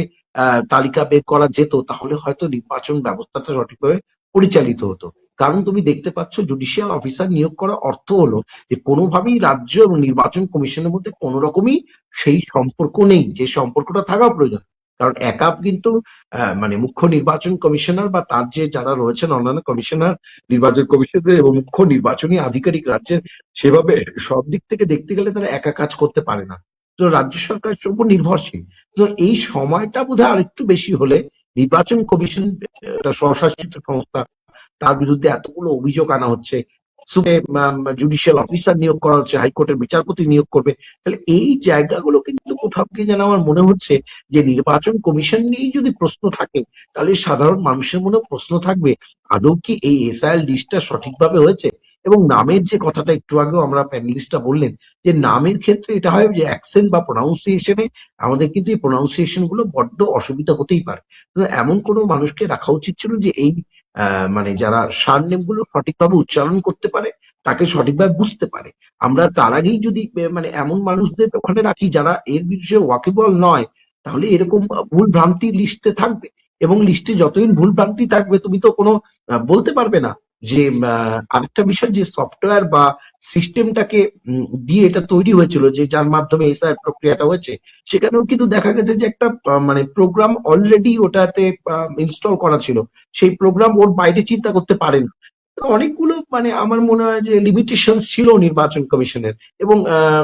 তালিকা বের করা যেত, তাহলে হয়তো নির্বাচন ব্যবস্থাটা সঠিকভাবে পরিচালিত হতো। কারণ তুমি দেখতে পাচ্ছ জুডিশিয়াল অফিসার নিয়োগ করার অর্থ হলো যে কোনোভাবেই রাজ্য এবং নির্বাচন কমিশনের মধ্যে কোনো রকমই সেই সম্পর্ক নেই যে সম্পর্কটা থাকা প্রয়োজন। কারণ একাপ কিন্তু মানে মুখ্য নির্বাচন কমিশনার বা তার যে যারা রয়েছেন অন্যান্য কমিশনার, নির্বাচন কমিশনার এবং মুখ্য নির্বাচনী আধিকারিক রাজ্যের, সেভাবে সব দিক থেকে দেখতে গেলে তারা একা কাজ করতে পারে না, তো রাজ্য সরকারের উপর নির্ভরশীল। তো এই সময়টা বোধহয় আরেকটু বেশি হলে নির্বাচন কমিশন স্বশাসিত সংস্থা, তার বিরুদ্ধে এতগুলো অভিযোগ আনা হচ্ছে, জুডিশিয়াল অফিসার নিয়োগ করা হচ্ছে, হাইকোর্টের বিচারপতি নিয়োগ করবে, তাহলে এই জায়গাগুলো কিন্তু কোথাও গিয়ে যেন আমার মনে হচ্ছে যে নির্বাচন কমিশন নিয়েই যদি প্রশ্ন থাকে, তাহলে সাধারণ মানুষের মনে প্রশ্ন থাকবে আদৌ কি এই এসআইএল লিস্টটা সঠিকভাবে হয়েছে। এবং নামের যে কথাটা একটু আগেও আমরা প্যানেলিস্টরা বললেন যে নামের ক্ষেত্রে এটা হয় যে অ্যাকসেন্ট বা প্রোনাউন্সিয়েশনে আমাদের কিন্তু এই প্রোনাউন্সিয়েশন গুলো বড্ড অসুবিধা হতেই পারে। এমন কোনো মানুষকে রাখা উচিত ছিল যে এই মানে যারা সারনেম গুলো সঠিকভাবে উচ্চারণ করতে পারে, তাকে সঠিকভাবে বুঝতে পারে। আমরা তার আগেই যদি মানে এমন মানুষদের ওখানে রাখি যারা এর বিষয়ে ওয়াকিবল নয়, তাহলে এরকম ভুল ভ্রান্তি লিস্টে থাকবে, এবং লিস্টে যতদিন ভুল ভ্রান্তি থাকবে তুমি তো কোনো বলতে পারবে না যে আরেকটা বিষয় যে সফটওয়্যার বা সিস্টেমটাকে দিয়ে এটা তৈরি হয়েছিল যে যার মাধ্যমে এসআই প্রক্রিয়াটা হয়েছে, সেখানেও কিন্তু দেখা গেছে যে একটা মানে প্রোগ্রাম অলরেডি ওটাতে ইনস্টল করা ছিল, সেই প্রোগ্রাম ওর বাইরে চিন্তা করতে পারে না। অনেকগুলো মানে আমার মনে হয় যে লিমিটেশন ছিল নির্বাচন কমিশনের, এবং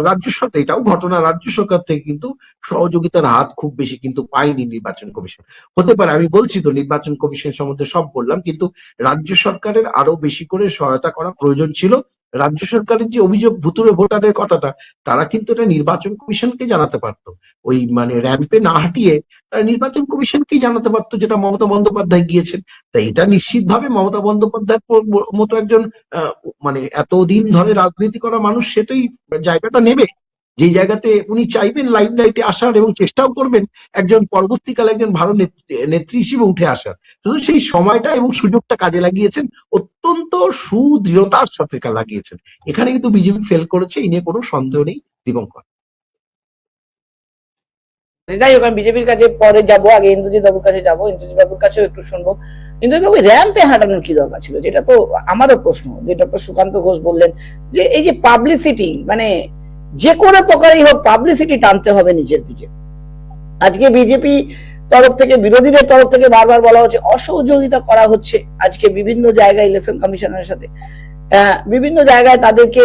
রাজ্য সরকার, এটাও ঘটনা, রাজ্য সরকার থেকে কিন্তু সহযোগিতার হাত খুব বেশি কিন্তু পায়নি নির্বাচন কমিশন। হতে পারে, আমি বলছি তো নির্বাচন কমিশন সম্বন্ধে সব বললাম, কিন্তু রাজ্য সরকারের আরো বেশি করে সহায়তা করা প্রয়োজন ছিল। রাজ্য সরকারের যে অভিযোগ ভুতুড়ে ভোটারের কথাটা, তারা কিন্তু এটা নির্বাচন কমিশনকে জানাতে পারতো, ওই মানে র্যাম্পে না হাঁটিয়ে তারা নির্বাচন কমিশনকেই জানাতে পারতো, যেটা মমতা বন্দ্যোপাধ্যায় গিয়েছেন। তাই এটা নিশ্চিতভাবে মমতা বন্দ্যোপাধ্যায়ের মতো একজন মানে এতদিন ধরে রাজনীতি করা মানুষ সে তো এই জায়গাটা নেবে, যে জায়গাতে উনি চাইবেন লাইমলাইটে আসার এবং চেষ্টাও করবেন একজন পরবর্তীকালে একজন ভালো নেত্রী হিসেবে উঠে আসার। শুধু সেই সময়টা এবং সুযোগটা কাজে লাগিয়েছেন, অত্যন্ত সুদৃঢ়তার সাথে লাগিয়েছেন। এখানে কিন্তু বিজেপি ফেল করেছে, এই নিয়ে কোনো সন্দেহ নেই দীপঙ্কর। যাই হোক, আমি বিজেপির কাছে পরে যাবো, আগে ইন্দ্রজিৎ বাবুর কাছে যাবো, ইন্দ্রজিৎ বাবুর কাছেও একটু শুনবো। ইন্দ্রজিৎ বাবু, র্যাম্পে হাঁটানোর কি দরকার ছিল? যেটা তো আমারও প্রশ্ন, যে ডক্টর সুকান্ত ঘোষ বললেন যে এই যে পাবলিসিটি, মানে যে কোনো প্রকারই হোক পাবলিসিটি টানতে হবে নিজের দিকে। আজকে বিজেপি তরফ থেকে, বিরোধীদের তরফ থেকে বারবার বলা হচ্ছে অসহযোগিতা করা হচ্ছে আজকে বিভিন্ন জায়গায় ইলেকশন কমিশনের সাথে, বিভিন্ন জায়গায় তাদেরকে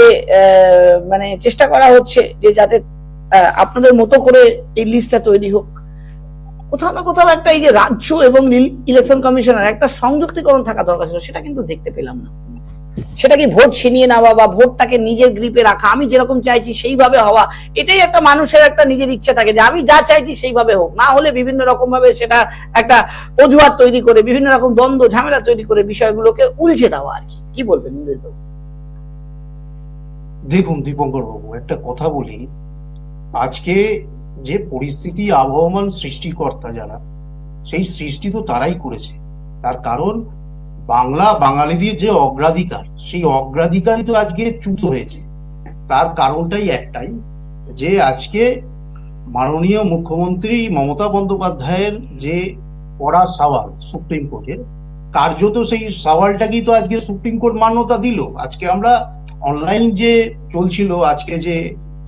মানে চেষ্টা করা হচ্ছে যে যাতে আপনাদের মতো করে এই লিস্টটা তৈরি হোক। কোথাও না কোথাও একটা এই যে রাজ্য এবং ইলেকশন কমিশনের একটা সংযুক্তিকরণ থাকা দরকার ছিল, সেটা কিন্তু দেখতে পেলাম না। সেটা কি ভোট ছিনিয়ে নেওয়া বা ভোটটাকে নিজের গ্রিপে রাখা, আমি যেরকম চাইছি সেইভাবে হওয়া, এটাই একটা মানুষের একটা নিজের ইচ্ছা থাকে যে আমি যা চাইছি সেইভাবে হোক, না হলে বিভিন্ন রকম ভাবে সেটা একটা অজুহাত তৈরি করে, বিভিন্ন রকম দ্বন্দ্ব ঝামেলা তৈরি করে বিষয়গুলোকে উলঝে দেওয়া আর কি। কি বলবেন নিজের? দেখুন দীপঙ্কর বাবু, একটা কথা বলি, আজকে যে পরিস্থিতি আবহমান সৃষ্টিকর্তা যারা, সেই সৃষ্টি তো তারাই করেছে। তার কারণ বাঙালিদের যে অগ্রাধিকার, সেই অগ্রাধিকারই তো আজকে চ্যুত হয়েছে। তার কারণটাই একটাই, যে আজকে মাননীয় মুখ্যমন্ত্রী মমতা বন্দ্যোপাধ্যায়ের যে কড়া সওয়াল সুপ্রিম কোর্টের, কার্যত সেই সওয়ালটাকেই তো আজকে সুপ্রিম কোর্ট মান্যতা দিল। আজকে আমরা অনলাইন যে চলছিল আজকে যে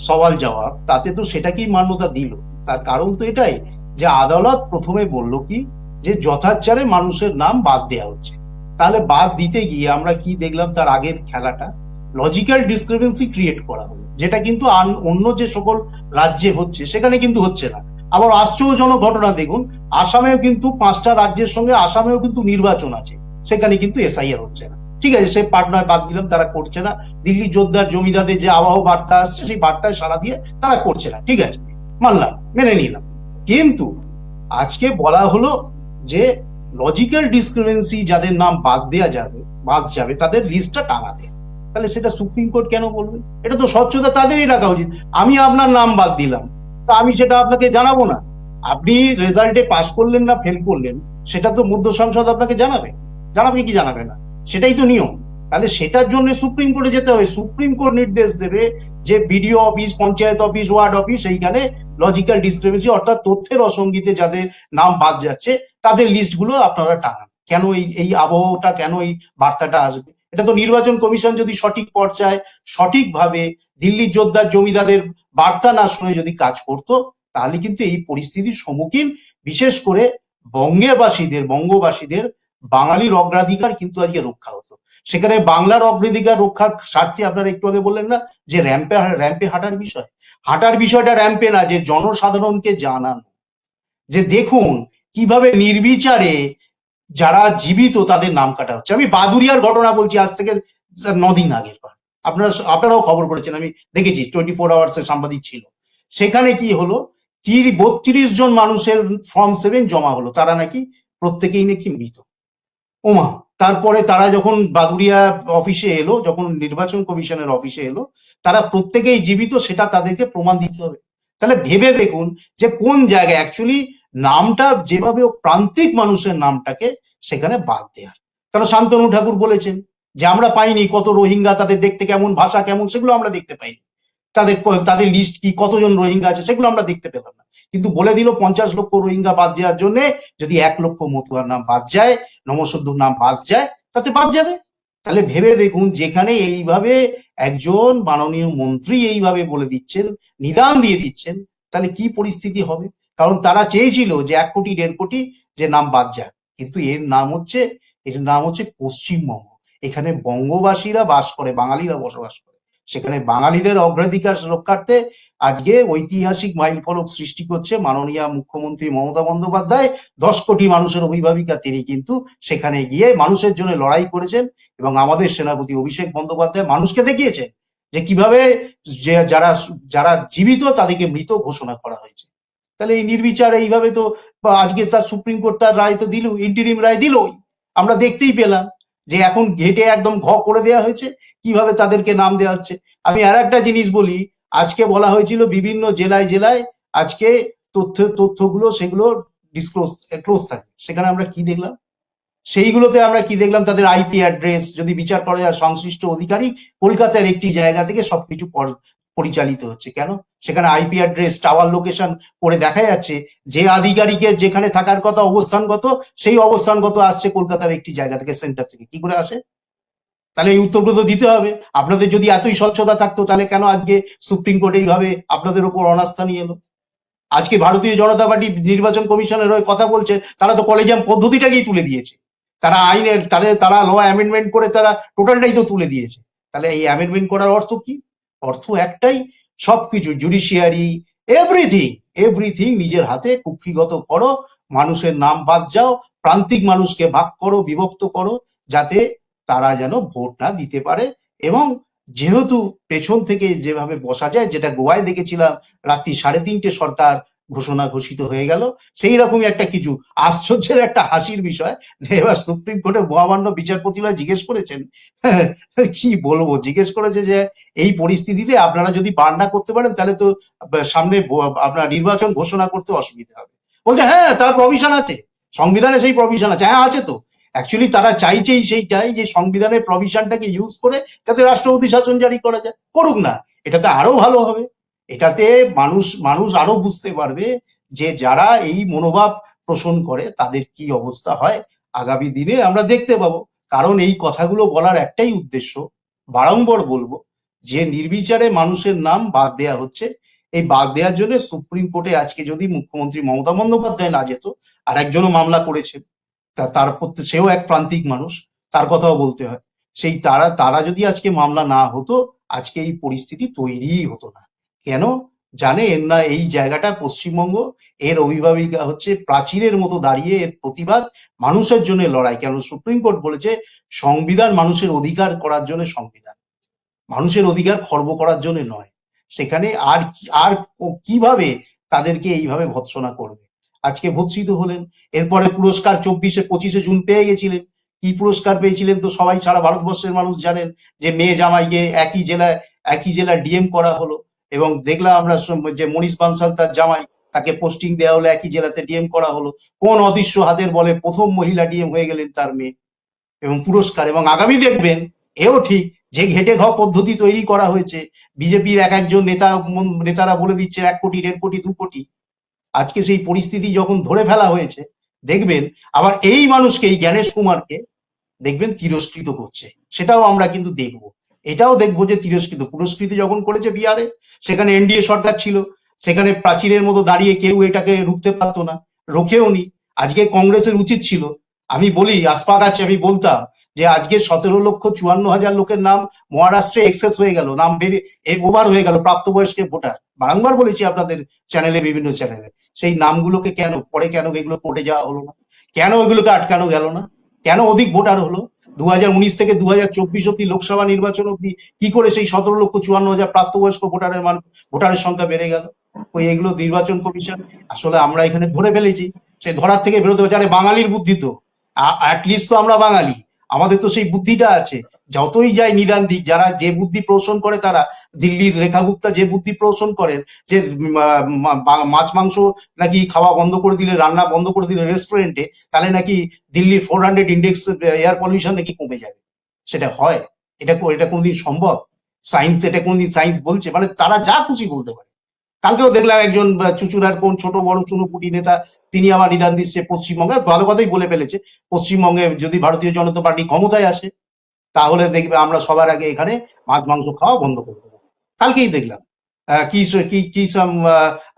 সওয়াল জবাব, তাতে তো সেটাকেই মান্যতা দিল। তার কারণ তো এটাই যে আদালত প্রথমে বলল কি, যে যথাচারে মানুষের নাম বাদ দেওয়া হচ্ছে। তাহলে বাদ দিতে গিয়ে আমরা কি দেখলাম, তার আগের খেলাটা লজিক্যাল ডিসক্রিপেন্সি ক্রিয়েট করা হলো, যেটা কিন্তু অন্য যে সকল রাজ্যে হচ্ছে সেখানে কিন্তু হচ্ছে না। আবার আশ্চর্যজনক ঘটনা দেখুন, আসামেও কিন্তু 5টা রাজ্যের সঙ্গে আসামেও কিন্তু নির্বাচন আছে, সেখানে কিন্তু এসআইআর হচ্ছে না। ঠিক আছে, সে পার্টনার বাদ দিলাম, তারা করছে না। দিল্লি যোদ্ধার জমিদারদের যে আবহ বার্তা আসছে সেই বার্তায় সাড়া দিয়ে তারা করছে না, ঠিক আছে, মানলাম, মেনে নিলাম। কিন্তু আজকে বলা হলো যে লজিক্যাল ডিসক্রিপেন্সি যাদের নাম বাদ যাবে তাদের লিস্টটা টাঙাতে। তাহলে সেটা সুপ্রিম কোর্ট কেন বলবে? এটা তো স্বচ্ছতা তাদেরই রাখা উচিত। আমি আপনার নাম বাদ দিলাম, তা আমি সেটা আপনাকে জানাবো না? আপনি রেজাল্টে পাস করলেন না ফেল করলেন, সেটা তো মধ্য সংসদ আপনাকে জানাবে কি জানাবে না? সেটাই তো নিয়ম। তাহলে সেটার জন্য সুপ্রিম কোর্টে যেতে হবে। সুপ্রিম কোর্ট নির্দেশ দেবে যে BDO office, panchayat office, ward office, এইখানে লজিক্যাল ডিসক্রিপেন্সি অর্থাৎ তথ্যের অসঙ্গিতে যাদের নাম বাদ যাচ্ছে তাদের লিস্টগুলো আপনারা টাঙান। কেন এই আবহটা, কেন এই বার্তাটা আসবে? এটা তো নির্বাচন কমিশন যদি সঠিক পর্যায়ে সঠিকভাবে দিল্লির যোদ্ধার জমিদারদের বার্তা না শুনে যদি কাজ করতো, তাহলে কিন্তু এই পরিস্থিতির সম্মুখীন বিশেষ করে বঙ্গবাসীদের বাঙালির অগ্রাধিকার কিন্তু আজকে রক্ষা হতো। সেখানে বাংলার অগ্রাধিকার রক্ষার স্বার্থে আপনারা একটু আগে বললেন না যে র্যাম্পে হাঁটার বিষয়টা র্যাম্পে না, যে জনসাধারণকে জানানো যে দেখুন কিভাবে নির্বিচারে যারা জীবিত তাদের নাম কাটা হচ্ছে। আমি বাদুরিয়ার ঘটনা বলছি, আজ থেকে 9 দিন আগের পর, আপনারাও খবর করেছেন, আমি দেখেছি, 24 আওয়ার্সের সাংবাদিক ছিল। সেখানে কি হলো, 32 জন মানুষের ফর্ম 7 জমা হলো, তারা নাকি প্রত্যেকেই নাকি মৃত। ওমা, তারপরে তারা যখন বাদুরিয়া অফিসে এলো, যখন নির্বাচন কমিশনের অফিসে এলো, তারা প্রত্যেকেই জীবিত, সেটা তাদেরকে প্রমাণ দিতে হবে। তাহলে ভেবে দেখুন যে কোন জায়গায় অ্যাকচুয়ালি নামটা যেভাবে প্রান্তিক মানুষের নামটাকে সেখানে বাদ দেওয়ার। কারণ শান্তনু ঠাকুর বলেছেন যে আমরা পাইনি কত রোহিঙ্গা, তাদের দেখতে কেমন, ভাষা কেমন, সেগুলো আমরা দেখতে পাইনি। তাদের লিস্ট কি, কতজন রোহিঙ্গা আছে, সেগুলো আমরা দেখতে পেলাম না। কিন্তু বলে দিল 50 লক্ষ রোহিঙ্গা বাদ যাওয়ার জন্য যদি 1 লক্ষ মতুয়ার নাম বাদ যায়, নমঃশূদ্রর নাম বাদ যায়, তাতে বাদ যাবে। তাহলে ভেবে দেখুন, যেখানে এইভাবে একজন মাননীয় মন্ত্রী এইভাবে বলে দিচ্ছেন, নিদান দিয়ে দিচ্ছেন, তাহলে কি পরিস্থিতি হবে? কারণ তারা চেয়েছিল যে 1 কোটি 1.5 কোটি যে নাম বাদ যায়, কিন্তু এর নাম হচ্ছে পশ্চিমবঙ্গ। এখানে বঙ্গবাসীরা বাস করে, বাঙালিরা বসবাস করে। সেখানে বাঙালিদের অগ্রাধিকার রক্ষার্থে আজকে ঐতিহাসিক মাইল ফলক সৃষ্টি করছে মাননীয় মুখ্যমন্ত্রী মমতা বন্দ্যোপাধ্যায়। 10 কোটি মানুষের অভিভাবিকা তিনি কিন্তু সেখানে গিয়ে মানুষের জন্য লড়াই করেছেন, এবং আমাদের সেনাপতি অভিষেক বন্দ্যোপাধ্যায় মানুষকে দেখিয়েছেন যে কিভাবে যারা জীবিত তাদেরকে মৃত ঘোষণা করা হয়েছে। তাহলে এই নির্বিচার এইভাবে তো আজকে তার সুপ্রিম কোর্ট তার রায় তো দিল, ইন্টারিম রায় দিল, আমরা দেখতেই পেলাম যে এখন ঘেটে একদম করে দেওয়া হয়েছে কিভাবে তাদেরকে নাম দেওয়া হচ্ছে। আমি আর একটা জিনিস বলি, আজকে বলা হয়েছিল বিভিন্ন জেলায় আজকে তথ্যগুলো সেগুলো ক্লোজ থাকে। সেখানে আমরা কি দেখলাম? সেইগুলোতে আমরা কি দেখলাম? তাদের আইপি অ্যাড্রেস যদি বিচার করা যায়, সংশ্লিষ্ট অধিকারী কলকাতার একটি জায়গা থেকে সবকিছু পরিচালিত হচ্ছে। কেন? সেখানে আইপি অ্যাড্রেস, টাওয়ার লোকেশন করে দেখা যাচ্ছে যে আধিকারিকের যেখানে থাকার কথা অবস্থানগত, সেই অবস্থানগত আসছে কলকাতার একটি জায়গা থেকে, সেন্টার থেকে। কি করে আসে? তাহলে এই উত্তরগুলো দিতে হবে। আপনাদের যদি এতই স্বচ্ছতা থাকতো, তাহলে কেন আজকে সুপ্রিম কোর্ট এইভাবে আপনাদের উপর অনাস্থা নিয়ে এলো? আজকে ভারতীয় জনতা পার্টি নির্বাচন কমিশনের হয়ে কথা বলছে, তারা তো কলেজিয়াম পদ্ধতিটাকেই তুলে দিয়েছে। তারা তারা ল অ্যামেন্ডমেন্ট করে তারা টোটালটাই তো তুলে দিয়েছে। তাহলে এই অ্যামেন্ডমেন্ট করার অর্থ কি? অর্থ একটাই, সবকিছু জুডিশিয়ারি এভরিথিং নিজের হাতে কুক্ষিগত করো, মানুষের নাম বাদ যাও, প্রান্তিক মানুষকে ভাগ করো, বিভক্ত করো, যাতে তারা যেন ভোট না দিতে পারে। এবং যেহেতু পেছন থেকে যেভাবে বসা যায়, যেটা গোয়ায় দেখেছিলাম, রাত্রি 3:30 সরকার ঘোষিত হয়ে গেল, সেই রকমই একটা কিছু আশ্চর্যের একটা হাসির বিষয়। এবার সুপ্রিম কোর্টের মহামান্য বিচারপতিরা জিজ্ঞেস করেছেন, কি বলবো, জিজ্ঞেস করেছে যে এই পরিস্থিতিতে আপনারা যদি বার না করতে পারেন, তাহলে তো সামনে আপনার নির্বাচন ঘোষণা করতে অসুবিধা হবে। বলছে হ্যাঁ, তার প্রভিশন আছে, সংবিধানে সেই প্রভিশন আছে। হ্যাঁ, আছে তো। অ্যাকচুয়ালি তারা চাইছেই সেইটাই, যে সংবিধানের প্রভিশনটাকে ইউজ করে যাতে রাষ্ট্রপতি শাসন জারি করা যায়। করুক না, এটাতে আরো ভালো হবে। এটাতে মানুষ আরো বুঝতে পারবে যে যারা এই মনোভাব পোষণ করে তাদের কি অবস্থা হয় আগামী দিনে আমরা দেখতে পাবো। কারণ এই কথাগুলো বলার একটাই উদ্দেশ্য, বারংবার বলবো, যে নির্বিচারে মানুষের নাম বাদ দেয়া হচ্ছে। এই বাদ দেওয়ার জন্য সুপ্রিম কোর্টে আজকে যদি মুখ্যমন্ত্রী মমতা বন্দ্যোপাধ্যায় না যেত, আর একজনও মামলা করেছেন, তার প্রতি সেও এক প্রান্তিক মানুষ, তার কথাও বলতে হয়, সেই তারা যদি আজকে মামলা না হতো, আজকে এই পরিস্থিতি তৈরিই হতো না। কেন? জানেন না এই জায়গাটা পশ্চিমবঙ্গ, এর অভিভাবিকা হচ্ছে প্রাচীরের মতো দাঁড়িয়ে এর প্রতিবাদ, মানুষের জন্য লড়াই। কেন সুপ্রিম কোর্ট বলেছে সংবিধান মানুষের অধিকার করার জন্য, সংবিধান মানুষের অধিকার খর্ব করার জন্য নয়। সেখানে আর কিভাবে তাদেরকে এইভাবে ভৎসনা করবে? আজকে ভৎসিত হলেন, এরপরে পুরস্কার 25শে জুন পেয়ে গেছিলেন। কি পুরস্কার পেয়েছিলেন তো সবাই সারা ভারতবর্ষের মানুষ জানেন, যে মেয়ে জামাইকে একই জেলায় ডিএম করা হলো, এবং দেখলাম আমরা যে মনীষ বানসাল তার জামাই, তাকে পোস্টিং দেওয়া হলো, একই জেলাতে ডিএম করা হলো। কোন অদৃশ্য হাতের বলে প্রথম মহিলা ডিএম হয়ে গেলেন তার মেয়ে, এবং পুরস্কার। এবং আগামী দেখবেন এও ঠিক, যে ঘেটে ঘ পদ্ধতি তৈরি করা হয়েছে, বিজেপির একজন নেতারা বলে দিচ্ছে 1 কোটি 1.5 কোটি 2 কোটি। আজকে সেই পরিস্থিতি যখন ধরে ফেলা হয়েছে, দেখবেন আবার এই মানুষকে, এই জ্ঞানেশ কুমারকে দেখবেন তিরস্কৃত করছে। সেটাও আমরা কিন্তু দেখবো, এটাও দেখবো যে পুরস্কৃত যখন করেছে বিহারে, সেখানে এনডিএ সরকার ছিল, সেখানে প্রাচীরের মতো দাঁড়িয়ে কেউ এটাকে রুখতে পারতো না, রোখেও নি। আজকে কংগ্রেসের উচিত ছিল, আমি বলি আস্পাক আছে, আমি বলতাম যে আজকে 17,54,000 লোকের নাম মহারাষ্ট্রে এক্সেস হয়ে গেল, নাম ওভার হয়ে গেল, প্রাপ্তবয়স্ক ভোটার। বারংবার বলেছি আপনাদের চ্যানেলে, বিভিন্ন চ্যানেলে, সেই নামগুলোকে কেন এগুলো কোর্টে যাওয়া হলো না? কেন এগুলোকে আটকানো গেল না? কেন অধিক ভোটার হলো? 2019 থেকে 2024 অব্দি লোকসভা নির্বাচন অব্দি কি করে সেই 17,54,000 প্রাপ্তবয়স্ক ভোটারের সংখ্যা বেড়ে গেল? ওই এগুলো নির্বাচন কমিশন, আসলে আমরা এখানে ধরে ফেলেছি। সেই ধরার থেকে বেরোতে হবে। আরে বাঙালির বুদ্ধি তো, অ্যাটলিস্ট তো আমরা বাঙালি, আমাদের তো সেই বুদ্ধিটা আছে। যতই যায় নিদান দিক, যারা যে বুদ্ধি প্রদর্শন করে, তারা দিল্লির রেখা গুপ্তা যে বুদ্ধি প্রদর্শন করেন, যে মাছ মাংস নাকি খাওয়া বন্ধ করে দিলে, রান্না বন্ধ করে দিলে রেস্টুরেন্টে, তাহলে নাকি দিল্লির 400 ইন্ডেক্স এয়ার পলিউশন নাকি কমে যাবে। সেটা হয়? এটা কোনোদিন সম্ভব? এটা কোনোদিন সায়েন্স বলছে? মানে তারা যা খুশি বলতে পারে। কালকেও দেখলাম একজন চুচুড়ার কোন ছোট বড় চুনোপুটি নেতা, তিনি আমার নিদান দিচ্ছে পশ্চিমবঙ্গে, ভালো কথাই বলে ফেলেছে, পশ্চিমবঙ্গে যদি ভারতীয় জনতা পার্টি ক্ষমতায় আসে, তাহলে দেখবে আমরা সবার আগে এখানে মাছ মাংস খাওয়া বন্ধ করে দেবো। কালকেই দেখলাম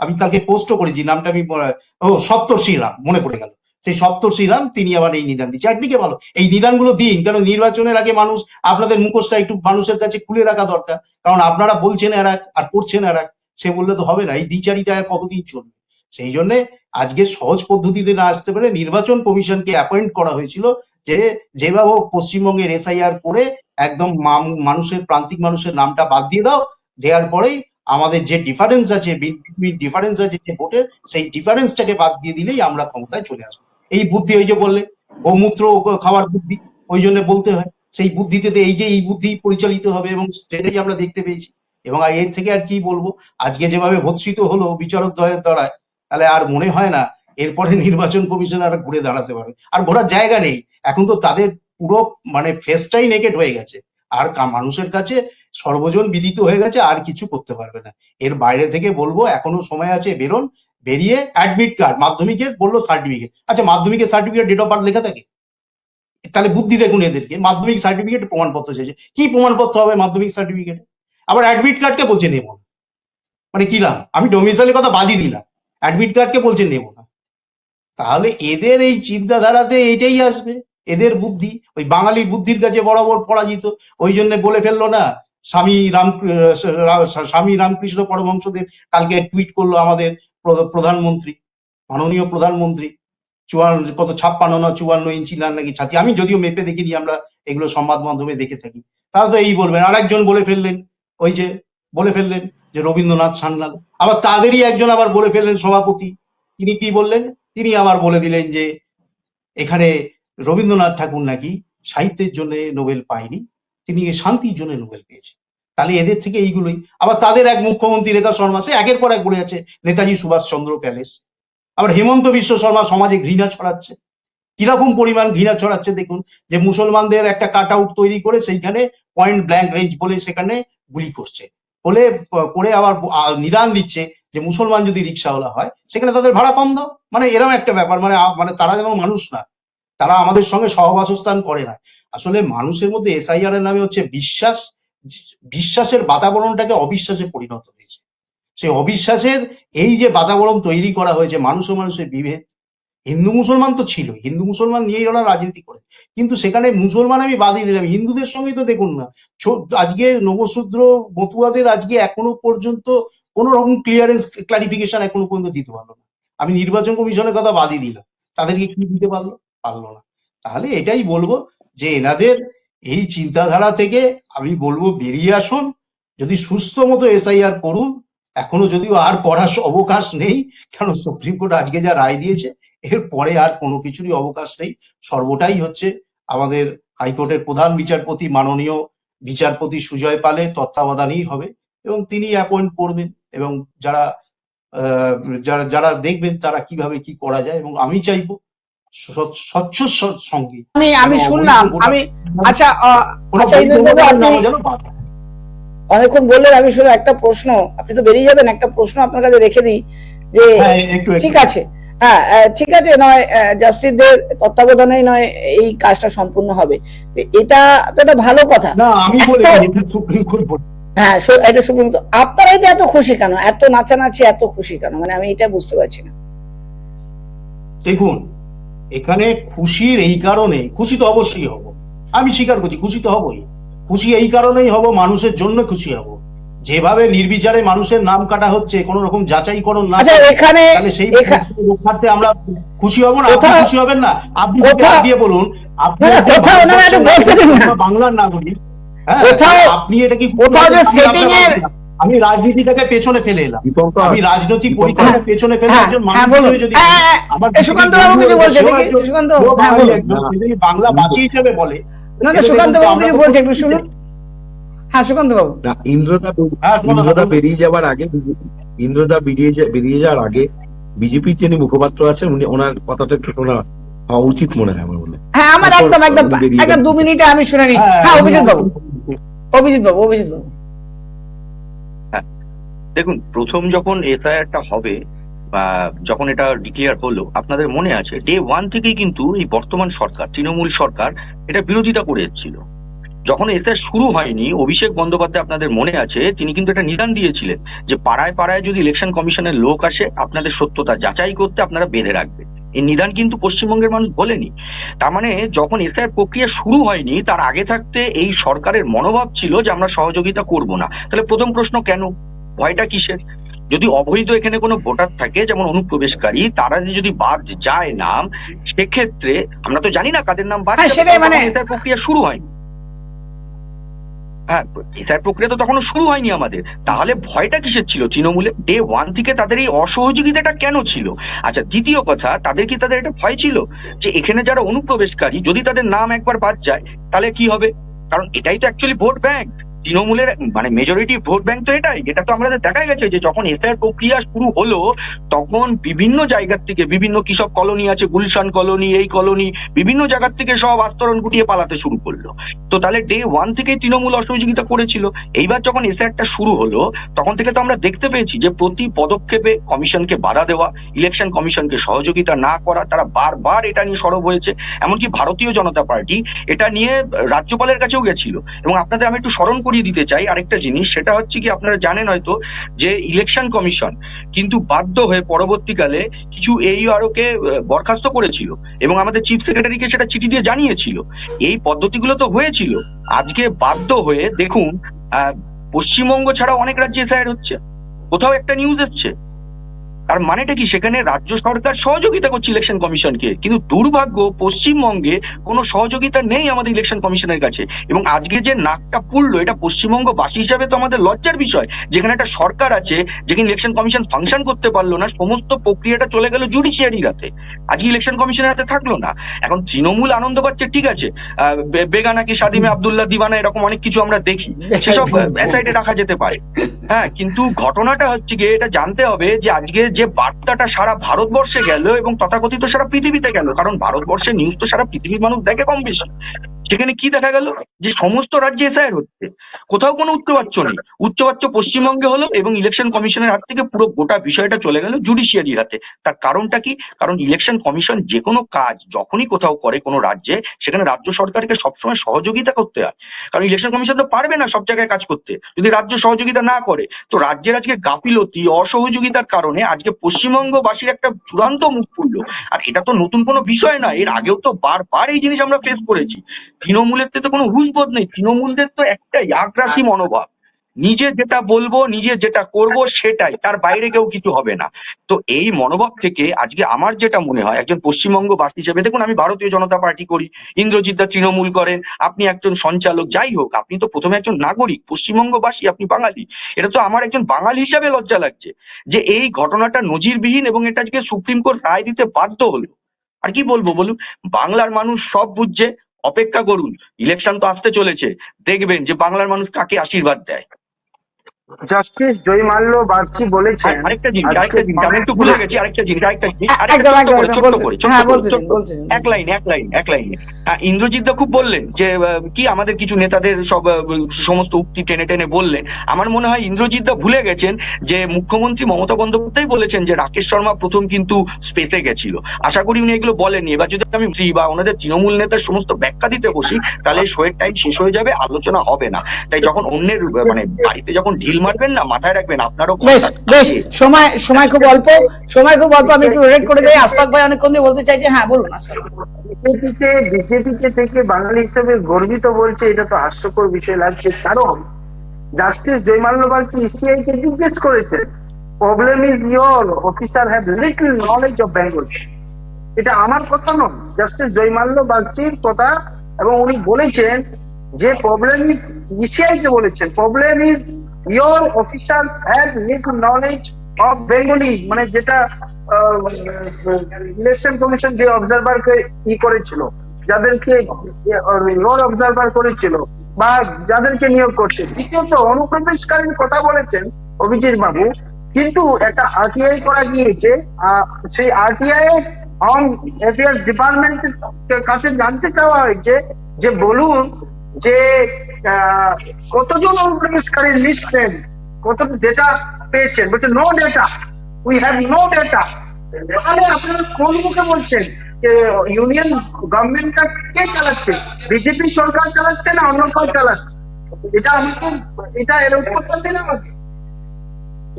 আমি কালকে পোস্টও করেছি, নামটা আমি সপ্তর্ষি রাম, মনে পড়ে গেল, সেই সপ্তর্ষি রাম, তিনি আবার এই নিদান দিচ্ছে। একদিকে ভালো, এই নিদানগুলো দিন, কারণ নির্বাচনের আগে মানুষ, আপনাদের মুখোশটা একটু মানুষের কাছে খুলে রাখা দরকার, কারণ আপনারা বলছেন আর এক আর করছেন আর এক, সে বললে তো হবে না। এই দ্বিচারিতা আর কতদিন চলবে? সেই জন্য আজকে সহজ পদ্ধতিতে না আসতে পারে, নির্বাচন কমিশনকে অ্যাপয়েন্ট করা হয়েছিল, যে যেভাবে পশ্চিমবঙ্গের এসআইআর করে একদম প্রান্তিক মানুষের নামটা বাদ দিয়ে দাও, দেওয়ার পরেই আমাদের যে ডিফারেন্স আছে যে ভোটের, সেই ডিফারেন্সটাকে বাদ দিয়ে দিলেই আমরা ক্ষমতায় চলে আসবো। এই বুদ্ধি, ওই যে বললে গোমূত্র খাওয়ার বুদ্ধি, ওই জন্য বলতে হয়, সেই বুদ্ধিতে এই বুদ্ধি পরিচালিত হবে, এবং সেটাই আমরা দেখতে পেয়েছি। এবং এর থেকে আর কি বলবো, আজকে যেভাবে ভৎসিত হলো বিচারক দ্বয়ের দ্বারায়, তাহলে আর মনে হয় না এরপরে নির্বাচন কমিশন আর ঘুরে দাঁড়াতে পারবে। আর ঘোরার জায়গা নেই, এখন তো তাদের পুরো মানে ফেসটাই নেকেট হয়ে গেছে, আর মানুষের কাছে সর্বজন বিদিত হয়ে গেছে, আর কিছু করতে পারবে না। এর বাইরে থেকে বলবো এখনো সময় আছে, বেরোন, বেরিয়ে অ্যাডমিট কার্ড, মাধ্যমিকের বললো সার্টিফিকেট, আচ্ছা মাধ্যমিকের সার্টিফিকেট ডেট অফ বার্থ লেখা থাকে? তাহলে বুদ্ধি দেখুন এদেরকে, মাধ্যমিক সার্টিফিকেট প্রমাণপত্র চাইছে, কি প্রমাণপত্র হবে মাধ্যমিক সার্টিফিকেট? আবার অ্যাডমিট কার্ডকে বলছে নেব না, মানে কিরাম? আমি ডোমিসাইলের কথা বাদই দিলাম, অ্যাডমিট কার্ডকে বলছে নেব না। তাহলে এদের এই চিন্তাধারাতে এইটাই আসবে, এদের বুদ্ধি ওই বাঙালির বুদ্ধির কাছে বরাবর পরাজিত। ওই জন্য বলে ফেললো না, স্বামী রামকৃষ্ণ পরমহংসদেব কালকে টুইট করলো আমাদের প্রধানমন্ত্রী, মাননীয় প্রধানমন্ত্রী, 56 না 54 ইঞ্চি নাকি ছাতি, আমি যদিও মেপে দেখিনি, আমরা এগুলো সংবাদ মাধ্যমে দেখে থাকি। তারা তো এই বলবেন। আর একজন বলে ফেললেন, যে রবীন্দ্রনাথ সান্যাল, আবার তাদেরই একজন আবার বলে ফেললেন সভাপতি, তিনি কি বললেন? তিনি আবার বলে দিলেন যে এখানে রবীন্দ্রনাথ ঠাকুর নাকি সাহিত্যের জন্য নোবেল পায়নি, তিনি শান্তির জন্য নোবেল পেয়েছেন। তাহলে এদের থেকে এইগুলোই। আবার তাদের এক মুখ্যমন্ত্রী রেখা শর্মা, সে একের পর এক বলে যাচ্ছে নেতাজি সুভাষচন্দ্র প্যালেস। আবার হেমন্ত বিশ্ব শর্মা সমাজে ঘৃণা ছড়াচ্ছে, কিরকম পরিমাণ ঘৃণা ছড়াচ্ছে দেখুন, যে মুসলমানদের একটা কাট আউট তৈরি করে সেইখানে পয়েন্ট ব্ল্যাঙ্ক রেঞ্জ বলে সেখানে গুলি করছে, করে আবার নিদান দিচ্ছে যে মুসলমান যদি রিক্সাওয়ালা হয় সেখানে তাদের ভাড়া কম দাও। মানে এরকম একটা ব্যাপার, মানে তারা যেন মানুষ না, তারা আমাদের সঙ্গে সহবাসস্থান করে না। আসলে মানুষের মধ্যে এসআইআর এর নামে হচ্ছে বিশ্বাসের বাতাবরণটাকে অবিশ্বাসে পরিণত হয়েছে। সেই অবিশ্বাসের এই যে বাতাবরণ তৈরি করা হয়েছে, মানুষের বিভেদ, হিন্দু মুসলমান তো ছিল, হিন্দু মুসলমান নিয়েই ওরা রাজনীতি করে, কিন্তু সেখানে মুসলমান আমি বাদই দিলাম, হিন্দুদের সঙ্গেই তো দেখুন না, আজকে নবশূদ্র মতুয়াদের আজকে এখনো পর্যন্ত কোনো রকম ক্লিয়ারেন্স ক্লারিফিকেশন এখনো পর্যন্ত দিতে পারলো না। আমি নির্বাচন কমিশনের কথা বাদই দিলাম, তাদেরকে কি দিতে পারলো? পারলো না। তাহলে এটাই বলবো যে এনাদের এই চিন্তাধারা থেকে আমি বলবো বেরিয়ে আসুন, যদি সুস্থ মতো এসআইআর করুন, এখনো যদিও আর করার অবকাশ নেই, কারণ সুপ্রিম কোর্ট আজকে যা রায় দিয়েছে এর পরে আর কোনো কিছুরই অবকাশ নেই। সর্বটাই হচ্ছে আমাদের হাইকোর্টের প্রধান বিচারপতি মাননীয় বিচারপতি সুজয় পালের তত্ত্বাবধানেই হবে, এবং তিনি অ্যাপয়েন্ট করবেন, এবং যারা যারা যারা দেখবেন তারা কিভাবে কি করা যায়। এবং আমি চাইবো স্বচ্ছ সঙ্গে আমি শুনলাম, আমি আচ্ছা ইন্দ্রবাবু, আপনি অনেকক্ষণ বললেন, আমি শুধু একটা প্রশ্ন, আপনি তো বেরিয়ে যাবেন, একটা প্রশ্ন আপনার কাছে রেখে দিই যে ঠিক আছে, হ্যাঁ ঠিক আছে, নয় জাস্টিসদের তত্ত্বাবধানেই নয় এই কাজটা সম্পূর্ণ হবে, এটা তো একটা ভালো কথা না, আমি বলি সুপ্রিম কোর্ট বলে, হ্যাঁ এটা সুপ্রিম কোর্ট। আপনারা এটা এত খুশি কেন, এত নাচানাচি, এত খুশি কেন, মানে আমি এটা বুঝতে পারছি না। দেখুন, এখানে খুশির এই কারণে, খুশি তো অবশ্যই হব, আমি স্বীকার করছি খুশি তো হবই, খুশি এই কারণেই হব, মানুষের জন্য খুশি হব। যেভাবে নির্বিচারে মানুষের নাম কাটা হচ্ছে, কোন রকম যাচাইকরণ না, এখানে সেই রক্ষার্থে আমরা খুশি হব না? আপনি খুশি হবেন না? আপনি দিয়ে বলুন, আপনি বাংলার নাগরিক, হ্যাঁ, আপনি এটা কি আমি রাজনীতিটাকে পেছনে ফেলে এলাম, আমি রাজনৈতিক পরীক্ষাটাকে পেছনে ফেলে একজন মানুষ হিসেবে যদি আমার বাংলা ভাষী হিসেবে বলে, ইন্দ্রদা বেরিয়ে যাওয়ার আগে বিজেপির যিনি মুখপাত্র আছেন উনি, ওনার কথাটা একটু শোনা হওয়া উচিত মনে হয় আমার বলে। হ্যাঁ, আমার একদম 2 মিনিটে আমি শুনে নিই। হ্যাঁ, অভিজিৎ বাবু। দেখুন, প্রথম যখন এসআইআরটা হবে বা যখন এটা ডিক্লেয়ার হলো, আপনাদের মনে আছে ডে 1 থেকেই কিন্তু এই বর্তমান সরকার, তৃণমূল সরকার, এটা বিরোধিতা করে এসেছিল। যখন এসআইআর শুরু হয়নি, অভিষেক বন্দ্যোপাধ্যায় আপনাদের মনে আছে, তিনি কিন্তু একটা নিদান দিয়েছিলেন যে পাড়ায় পাড়ায় যদি ইলেকশন কমিশনের লোক আসে, আপনাদের সত্যতা যাচাই করতে আপনারা বেঁধে রাখবেন। এই নিদান কিন্তু পশ্চিমবঙ্গের মানুষ বলেনি। তার মানে যখন এসআইআর প্রক্রিয়া শুরু হয়নি, তার আগে থাকতে এই সরকারের মনোভাব ছিল যে আমরা সহযোগিতা করব না। তাহলে প্রথম প্রশ্ন, কেন, ভয়টা কিসের? যদি অবৈধ এখানে কোনো ভোটার থাকে, যেমন অনুপ্রবেশকারী, তারা যদি বাদ যায় নাম, সেক্ষেত্রে আমরা তো জানি না কাদের নাম বাদ যাবে, মানে এসআইআর প্রক্রিয়া শুরু হয়নি। হ্যাঁ, এসআইআর প্রক্রিয়া তো তখনও শুরু হয়নি আমাদের, তাহলে ভয়টা কিসের ছিল তৃণমূলে? ডে 1 থেকে তাদের এই অসহযোগিতাটা কেন ছিল? আচ্ছা, দ্বিতীয় কথা, তাদের এটা ভয় ছিল যে এখানে যারা অনুপ্রবেশকারী, যদি তাদের নাম একবার বাদ যায় তাহলে কি হবে? কারণ এটাই তো অ্যাকচুয়ালি ভোট ব্যাংক, তৃণমূলের মানে মেজরিটি ভোট ব্যাংক তো এটা তো আমাদের দেখা গেছে যে যখন এসআইআর প্রক্রিয়া শুরু হলো, তখন বিভিন্ন জায়গার থেকে, বিভিন্ন কৃষক কলোনি আছে, গুলশান কলোনি, এই কলোনি, বিভিন্ন জায়গার থেকে সব আস্তরণ গুটিয়ে পালাতে শুরু করলো। তো তাহলে ডে 1 থেকে তৃণমূল অসহযোগিতা করেছিল। এইবার যখন এসআইআরটা শুরু হলো, তখন থেকে তো আমরা দেখতে পেয়েছি যে প্রতি পদক্ষেপে কমিশনকে বাধা দেওয়া, ইলেকশন কমিশনকে সহযোগিতা না করা, তারা বারবার এটা নিয়ে সরব হয়েছে। এমনকি ভারতীয় জনতা পার্টি এটা নিয়ে রাজ্যপালের কাছেও গেছিল। এবং আপনাদের আমি একটু স্মরণ করিয়ে দিতে চাই আরেকটা জিনিস, সেটা হচ্ছে কি, আপনারা জানেন হয়তো যে ইলেকশন কমিশন কিন্তু বাধ্য হয়ে পরবর্তীকালে কিছু AERO কে বরখাস্ত করেছিল এবং আমাদের চিফ সেক্রেটারিকে সেটা চিঠি দিয়ে জানিয়েছিল। এই পদ্ধতিগুলো তো হয়েছিল। আজকে বাধ্য হয়ে দেখুন, পশ্চিমবঙ্গ ছাড়া অনেক রাজ্যে এসআইআর হচ্ছে, কোথাও একটা নিউজ এসছে, তার মানেটা কি, সেখানে রাজ্য সরকার সহযোগিতা করছে ইলেকশন কমিশনকে। কিন্তু দুর্ভাগ্য, পশ্চিমবঙ্গে কোনো সহযোগিতা নেই আমাদের ইলেকশন কমিশনের কাছে। এবং আজকে যে নাকটা পুড়লো, এটা পশ্চিমবঙ্গবাসী হিসাবে তো আমাদের লজ্জার বিষয়, যেখানে একটা সরকার আছে, যেখানে ইলেকশন কমিশন ফাংশন করতে পারলো না, সমস্ত প্রক্রিয়াটা চলে গেল জুডিশিয়ারির হাতে, আজকে ইলেকশন কমিশনের হাতে থাকলো না। এখন তৃণমূল আনন্দ পাচ্ছে, ঠিক আছে, বেগানা কি শাদিমে আব্দুল্লাহ দিওয়ানা, এরকম অনেক কিছু আমরা দেখি, সেসব অ্যাসাইডে রাখা যেতে পারে। হ্যাঁ, কিন্তু ঘটনাটা হচ্ছে গিয়ে, এটা জানতে হবে যে আজকে যে বার্তাটা সারা ভারতবর্ষে গেল এবং তথাকথিত সারা পৃথিবীতে গেল, কারণ ভারতবর্ষের নিউজ তো সারা পৃথিবীর মানুষ দেখে কম বেশি, সেখানে কি দেখা গেল যে সমস্ত রাজ্যে এসআইআর হচ্ছে, কোথাও কোনো উচ্চবাচ্য নেই। উচ্চবাচ্য পশ্চিমবঙ্গে হলো এবং ইলেকশন কমিশনের হাত থেকে পুরো গোটা বিষয়টা চলে গেল জুডিশিয়ারির হাতে। তার কারণটা কি? কারণ ইলেকশন কমিশন যে কোনো কাজ যখনই কোথাও করে কোনো রাজ্যে, সেখানে রাজ্য সরকারকে সবসময় সহযোগিতা করতে হয়। কারণ ইলেকশন কমিশন তো পারবে না সব জায়গায় কাজ করতে যদি রাজ্য সহযোগিতা না করে। তো রাজ্যের আজকে গাফিলতি, অসহযোগিতার কারণে আজকে পশ্চিমবঙ্গবাসীর একটা চূড়ান্ত মুখ পুরল। আর এটা তো নতুন কোনো বিষয় না, এর আগেও তো বারবার এই জিনিস আমরা ফেস করেছি। তৃণমূলের তো কোনো হুঁশবোধ নেই, তৃণমূলদের তো একটাই আগ্রাসী মনোভাব, নিজে যেটা বলবো, নিজে যেটা করব সেটাই, তার বাইরে কেউ কিছু হবে না। তো এই মনোভাব থেকে আজকে আমার যেটা মনে হয় একজন পশ্চিমবঙ্গবাসী হিসেবে, দেখুন আমি ভারতীয় জনতা পার্টি করি, ইন্দ্রজিৎ দা তৃণমূল করেন, আপনি একজন সঞ্চালক, যাই হোক আপনি তো প্রথমে একজন নাগরিক পশ্চিমবঙ্গবাসী, আপনি বাঙালি। এটা তো আমার একজন বাঙালি হিসাবে লজ্জা লাগছে যে এই ঘটনাটা নজিরবিহীন এবং এটা আজকে সুপ্রিম কোর্ট রায় দিতে বাধ্য হলো। আর কি বলবো বলুন, বাংলার মানুষ সব বুঝছে, অপেক্ষা করুন, ইলেকশন তো আসতে চলেছে, দেখবেন যে বাংলার মানুষ কাকে আশীর্বাদ দেয়। জাস্টিস জয়মাল্য বাগচি বলেছেন, আরেকটা জিনিস আমি একটু ভুলে গেছি, আরেকটা জিনিস এক লাইনে ইন্দ্রজিৎ দা খুব বললেন যে কি আমাদের কিছু নেতাদের সব সমস্ত উক্তি টেনে টেনে বললেন। আমার মনে হয় ইন্দ্রজিৎ দা ভুলে গেছেন যে মুখ্যমন্ত্রী মমতা বন্দ্যোপাধ্যায় বলেছেন যে রাকেশ শর্মা প্রথম কিন্তু স্পেসে গেছিল। আশা করি উনি এগুলো বলেননি। এবার যদি আমি বা ওনাদের তৃণমূল নেতার সমস্ত ব্যাখ্যা দিতে বসি তাহলে শোয়ের টাইম শেষ হয়ে যাবে, আলোচনা হবে না। তাই যখন অন্যের মানে বাড়িতে যখন ঢিল মারবেন না, মাথায় রাখবেন আপনারও বেশ সময় খুব অল্প, আমি একটু রেড করে দেই। আসফাক ভাই অনেকক্ষণ ধরে বলতে চাইছে, হ্যাঁ বলুন। বিজেপিকে থেকে বাঙালি হিসেবে গর্বিত বলছে, এটা তো হাস্যকর বিষয় লাগছে। কারণ জাস্টিস জয়মাল্য বাগচি ইসিআই কে জিজ্ঞেস করেছেন, problem is your officer have little knowledge of Bengali. এটা আমার কথা নয়, জাস্টিস জয়মাল্য বাগচির কথা। এবং উনি বলেছেন যে প্রবলেম ইজ, ইসিআই কে বলেছেন problem is your officer have little knowledge of Bengali, মানে যেটা ইলেকশন কমিশন যে অবজারভারকে করেছিল, যাদেরকে রোল অবজারভার করেছিল বা যাদেরকে নিয়োগ করছে। দ্বিতীয়ত অনুপ্রবেশকারীর কথা বলেছেন অভিজিৎ বাবু, কিন্তু একটা আরটিআই করা গিয়েছে, সেই আরটিআই হোম অ্যাফেয়ার্স ডিপার্টমেন্টের কাছে জানতে চাওয়া হয়েছে যে বলুন যে কতজন অনুপ্রবেশকারীর লিস্ট নেন, কত ডেটা পেয়েছেন। বলছে no data, we have no data. তাহলে আপনারা কোন মুখে বলছেন যে ইউনিয়ন গভর্নমেন্টটা কে চালাচ্ছে? বিজেপি সরকার চালাচ্ছে না অন্য কেউ চালাচ্ছে? এটা আমাকে এর উত্তরটা দিন, আমাকে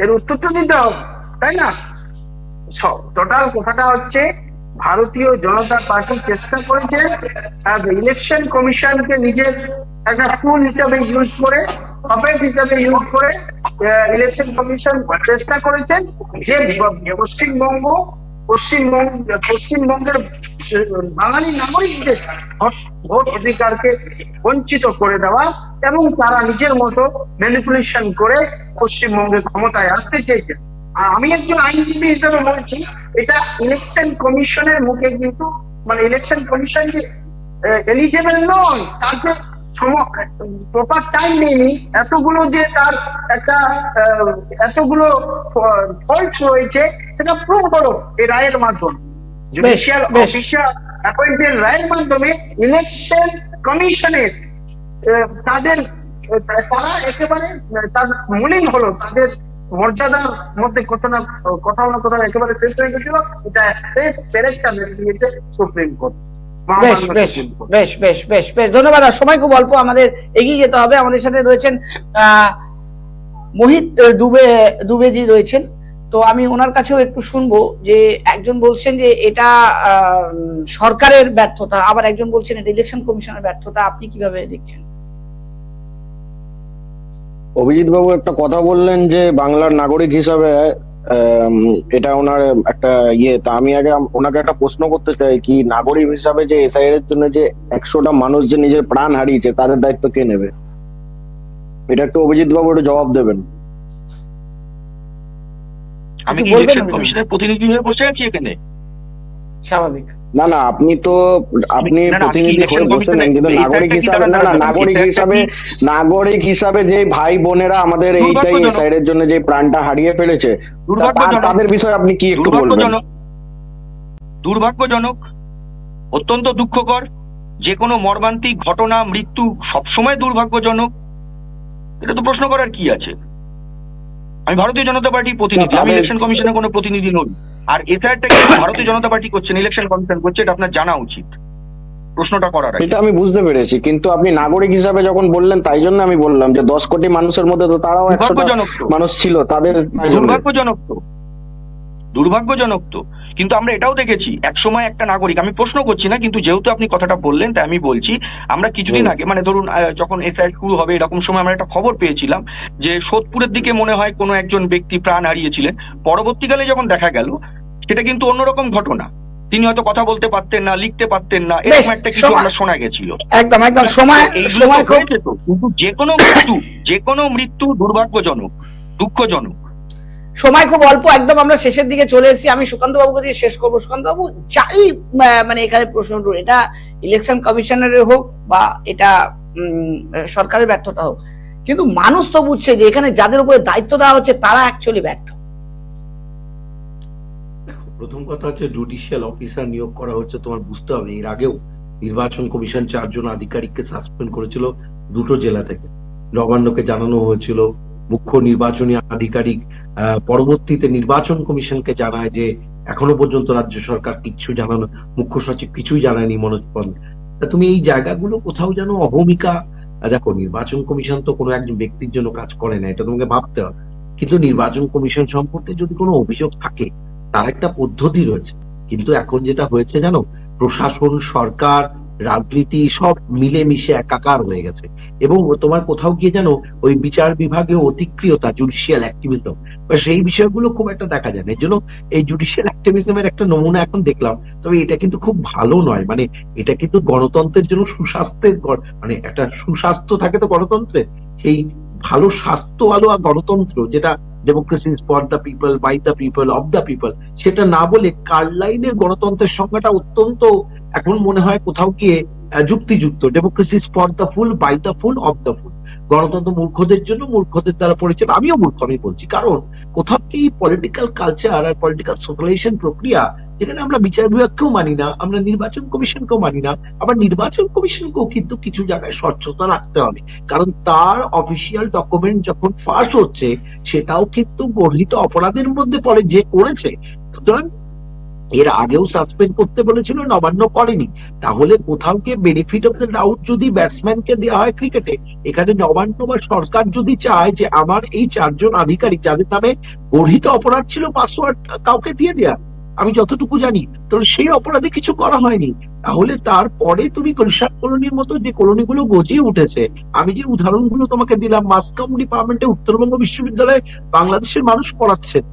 এর উত্তরটা দিতে হবে, তাই না? টোটাল কথাটা হচ্ছে ভারতীয় জনতা পার্টি চেষ্টা করেছে ইলেকশন কমিশনকে নিজের একটা টুল হিসাবে ইউজ করে, পাপেট হিসাবে ইউজ করে ইলেকশন কমিশন চেষ্টা করেছেন যে পশ্চিমবঙ্গের বাঙালি নাগরিকদের ভোট অধিকারকে বঞ্চিত করে দেওয়া এবং তারা নিজের মতো ম্যানিপুলেশন করে পশ্চিমবঙ্গের ক্ষমতায় আসতে চেয়েছেন। আর আমি একজন আইনজীবী হিসেবে বলছি, এটা ইলেকশন কমিশনের মুখে কিন্তু মানে ইলেকশন কমিশন যে এলিজেবল নয়, তার যে প্রপার টাইম নেই, এতগুলো যে তার একটা এতগুলো ফল্ট রয়েছে সেটা প্রুভ করো এই রায়ের মাধ্যমে, জুডিশিয়াল অফিসার অ্যাপয়েন্টেড রায়ের মাধ্যমে ইলেকশন কমিশনের তারা একেবারে তার মনেই হলো তাদের মর্যাদার মধ্যে কোথাও না কোথাও একেবারে শেষ হয়ে গেছিল। এটা শেষ পেরেকটা মেরে দিয়েছে সুপ্রিম কোর্ট। বেশ ধন্যবাদ। আর সময় খুব অল্প, আমাদের এগিয়ে যেতে হবে। আমাদের সাথে রয়েছেন মোহিত দুবেজি রয়েছেন, তো আমি ওনার কাছেও একটু শুনবো যে একজন বলছেন যে এটা সরকারের ব্যর্থতা, আবার একজন বলছেন এটা ইলেকশন কমিশনের ব্যর্থতা। আপনি কিভাবে দেখছেন? অভিজিৎ বাবু একটা কথা বললেন যে বাংলার নাগরিক হিসাবে এটা ওনার একটা তা আমি আগে ওনাকে একটা প্রশ্ন করতে চাই, কি নাগরিক হিসাবে যে এসআইআর এর জন্য যে 100টা মানুষ যে নিজের প্রাণ হারিয়েছে তাদের দায়িত্ব কে নেবে? এটা একটু অভিজিৎ বাবু একটু জবাব দেবেন। আমি কি ইলেকশন কমিশনের প্রতিনিধি হয়ে বসে আছি এখানে? স্বাভাবিক না আপনি প্রতিনিধি হয়ে বসে নেন, কিন্তু নাগরিক হিসাবে নাগরিক হিসাবে যে ভাই বোনেরা আমাদের এইটাই এসআইআর এর জন্য যে প্রাণটা হারিয়ে ফেলেছে তাদের বিষয়ে আপনি কি একটু বলবেন? দুর্ভাগ্যজনক, অত্যন্ত দুঃখকর। যে কোনো মর্মান্তিক ঘটনা, মৃত্যু সবসময় দুর্ভাগ্যজনক? এটা তো প্রশ্ন করার কি আছে? আমি ভারতীয় জনতা পার্টির প্রতিনিধি, আমি ইলেকশন কমিশনের কোনো প্রতিনিধি নই। আর এফআইআরটা কিন্তু ভারতীয় জনতা পার্টি করছেন, ইলেকশন কমিশন করছে, এটা আপনার জানা উচিত প্রশ্নটা করার আগে। এটা আমি বুঝতে পেরেছি, কিন্তু আপনি নাগরিক হিসাবে যখন বললেন তাই জন্য আমি বললাম যে 10 কোটি মানুষের মধ্যে তো তারাও 100টা দুর্ভাগ্যজনক তো। মানুষ ছিল, তাদের দুর্ভাগ্যজনক তো। কিন্তু আমরা এটাও দেখেছি একসময় একটা নাগরিক, আমি প্রশ্ন করছি না, কিন্তু যেহেতু আপনি কথাটা বললেন তাই আমি বলছি, আমরা কিছুদিন আগে মানে ধরুন যখন এফআইআর শুরু হবে এরকম সময় আমরা একটা খবর পেয়েছিলাম যে সোদপুরের দিকে মনে হয় কোনো একজন ব্যক্তি প্রাণ হারিয়েছিলেন। পরবর্তীকালে যখন দেখা গেল সেটা কিন্তু অন্যরকম ঘটনা, তিনি হয়তো কথা বলতে পারতেন না, লিখতে পারতেন না, এরকম একটা কিছু আমরা শোনা গেছিল। একদম সময় খুব কিন্তু যে কোনো মৃত্যু দুর্ভাগ্যজনক, দুঃখজনক। সময় খুব অল্প, একদম আমরা শেষের দিকে চলে এসেছি। আমি সুকান্ত বাবুকে দিয়ে শেষ করবো। সুকান্ত বাবু, যাই মানে এখানে প্রশ্ন, এটা ইলেকশন কমিশনের হোক বা এটা সরকারের ব্যর্থতা হোক, কিন্তু মানুষ তো বুঝছে যে এখানে যাদের উপরে দায়িত্ব দেওয়া হচ্ছে তারা অ্যাকচুয়ালি ব্যর্থ। প্রথম কথা হচ্ছে জুডিশিয়াল অফিসার নিয়োগ করা হচ্ছে, তোমার বুঝতে হবে এর আগেও নির্বাচন কমিশন 4 জন আধিকারিককে সাসপেন্ড করেছিল 2টো জেলা থেকে। নবান্নকে জানানো হয়েছিল, মুখ্য নির্বাচনী আধিকারিক পরবর্তীতে নির্বাচন কমিশনকে জানায় যে এখনো পর্যন্ত রাজ্য সরকার কিচ্ছু জানানো, মুখ্য সচিব কিছুই জানায়নি মনোজ পল। তা তুমি এই জায়গাগুলো কোথাও যেন অভূমিকা, দেখো নির্বাচন কমিশন তো কোনো একজন ব্যক্তির জন্য কাজ করে না, এটা তোমাকে ভাবতে হবে। কিন্তু নির্বাচন কমিশন সম্পর্কে যদি কোনো অভিযোগ থাকে তার একটা পদ্ধতি রয়েছে। কিন্তু এখন যেটা হয়েছে জানো, প্রশাসন, সরকার, রাজনীতি সব মিলেমিশে একাকার হয়ে গেছে। এবং তোমার কোথাও গিয়ে যেন ওই বিচার বিভাগে অতিক্রিয়তা, জুডিশিয়াল অ্যাক্টিভিজম, সেই বিষয়গুলো খুব একটা দেখা যায় না। এর জন্য এই জুডিশিয়াল অ্যাক্টিভিজমের একটা নমুনা এখন দেখলাম, তবে এটা কিন্তু খুব ভালো নয়। মানে এটা কিন্তু গণতন্ত্রের জন্য সুস্বাস্থ্যের, মানে একটা সুস্বাস্থ্য থাকে তো গণতন্ত্রে, সেই ভালো স্বাস্থ্য আলো আর গণতন্ত্র, যেটা democracy for the people, by the people, of the people, সেটা না বলে কার্লাইলের গণতন্ত্রের সংজ্ঞাটা অত্যন্ত এখন মনে হয় কোথাও গিয়ে যুক্তিযুক্ত। Democracy for the fool, by the fool, of the fool. গণতন্ত্র মূর্খদের জন্য, মূর্খদের দ্বারা পরিচালিত। আমিও মূর্খ, আমি বলছি, কারণ কোথাও কি পলিটিক্যাল কালচার আর পলিটিক্যাল সোশ্যালাইজেশন প্রক্রিয়া, যেখানে আমরা বিচার বিভাগকেও মানি না, আমরা নির্বাচন কমিশনকেও মানি না, আবার নির্বাচন কমিশনকেও কিন্তু কিছু জায়গায় স্বচ্ছতা রাখতে হবে। কারণ তার অফিসিয়াল ডকুমেন্ট যখন ফাঁস হচ্ছে সেটাও কিন্তু গর্হিত অপরাধের মধ্যে পড়ে যে করেছে। সুতরাং এর আগেও সাসপেন্ড করতে বলেছিল, নবান্ন করেনি। তাহলে কোথাও গিয়ে বেনিফিট অফ দ্য ডাউট যদি ব্যাটসম্যানকে দেওয়া হয় ক্রিকেটে, এখানে নবান্ন বা সরকার যদি চায় যে আমার এই 4 জন আধিকারিক যাদের নামে গর্হিত অপরাধ ছিল, পাসওয়ার্ড কাউকে দিয়ে দেয়া, আমি যতটুকু জানি তো সেই অপরাধে কিছু করা হয়নি, তাহলে তারপরে তুমি কলকাতা কলোনির মতো যে কলোনিগুলো গজিয়ে উঠেছে, আমি যে উদাহরণগুলো তোমাকে দিলাম, মাসকম ডিপার্টমেন্টে উত্তরবঙ্গ বিশ্ববিদ্যালয়ে বাংলাদেশের মানুষ পড়াচ্ছেন,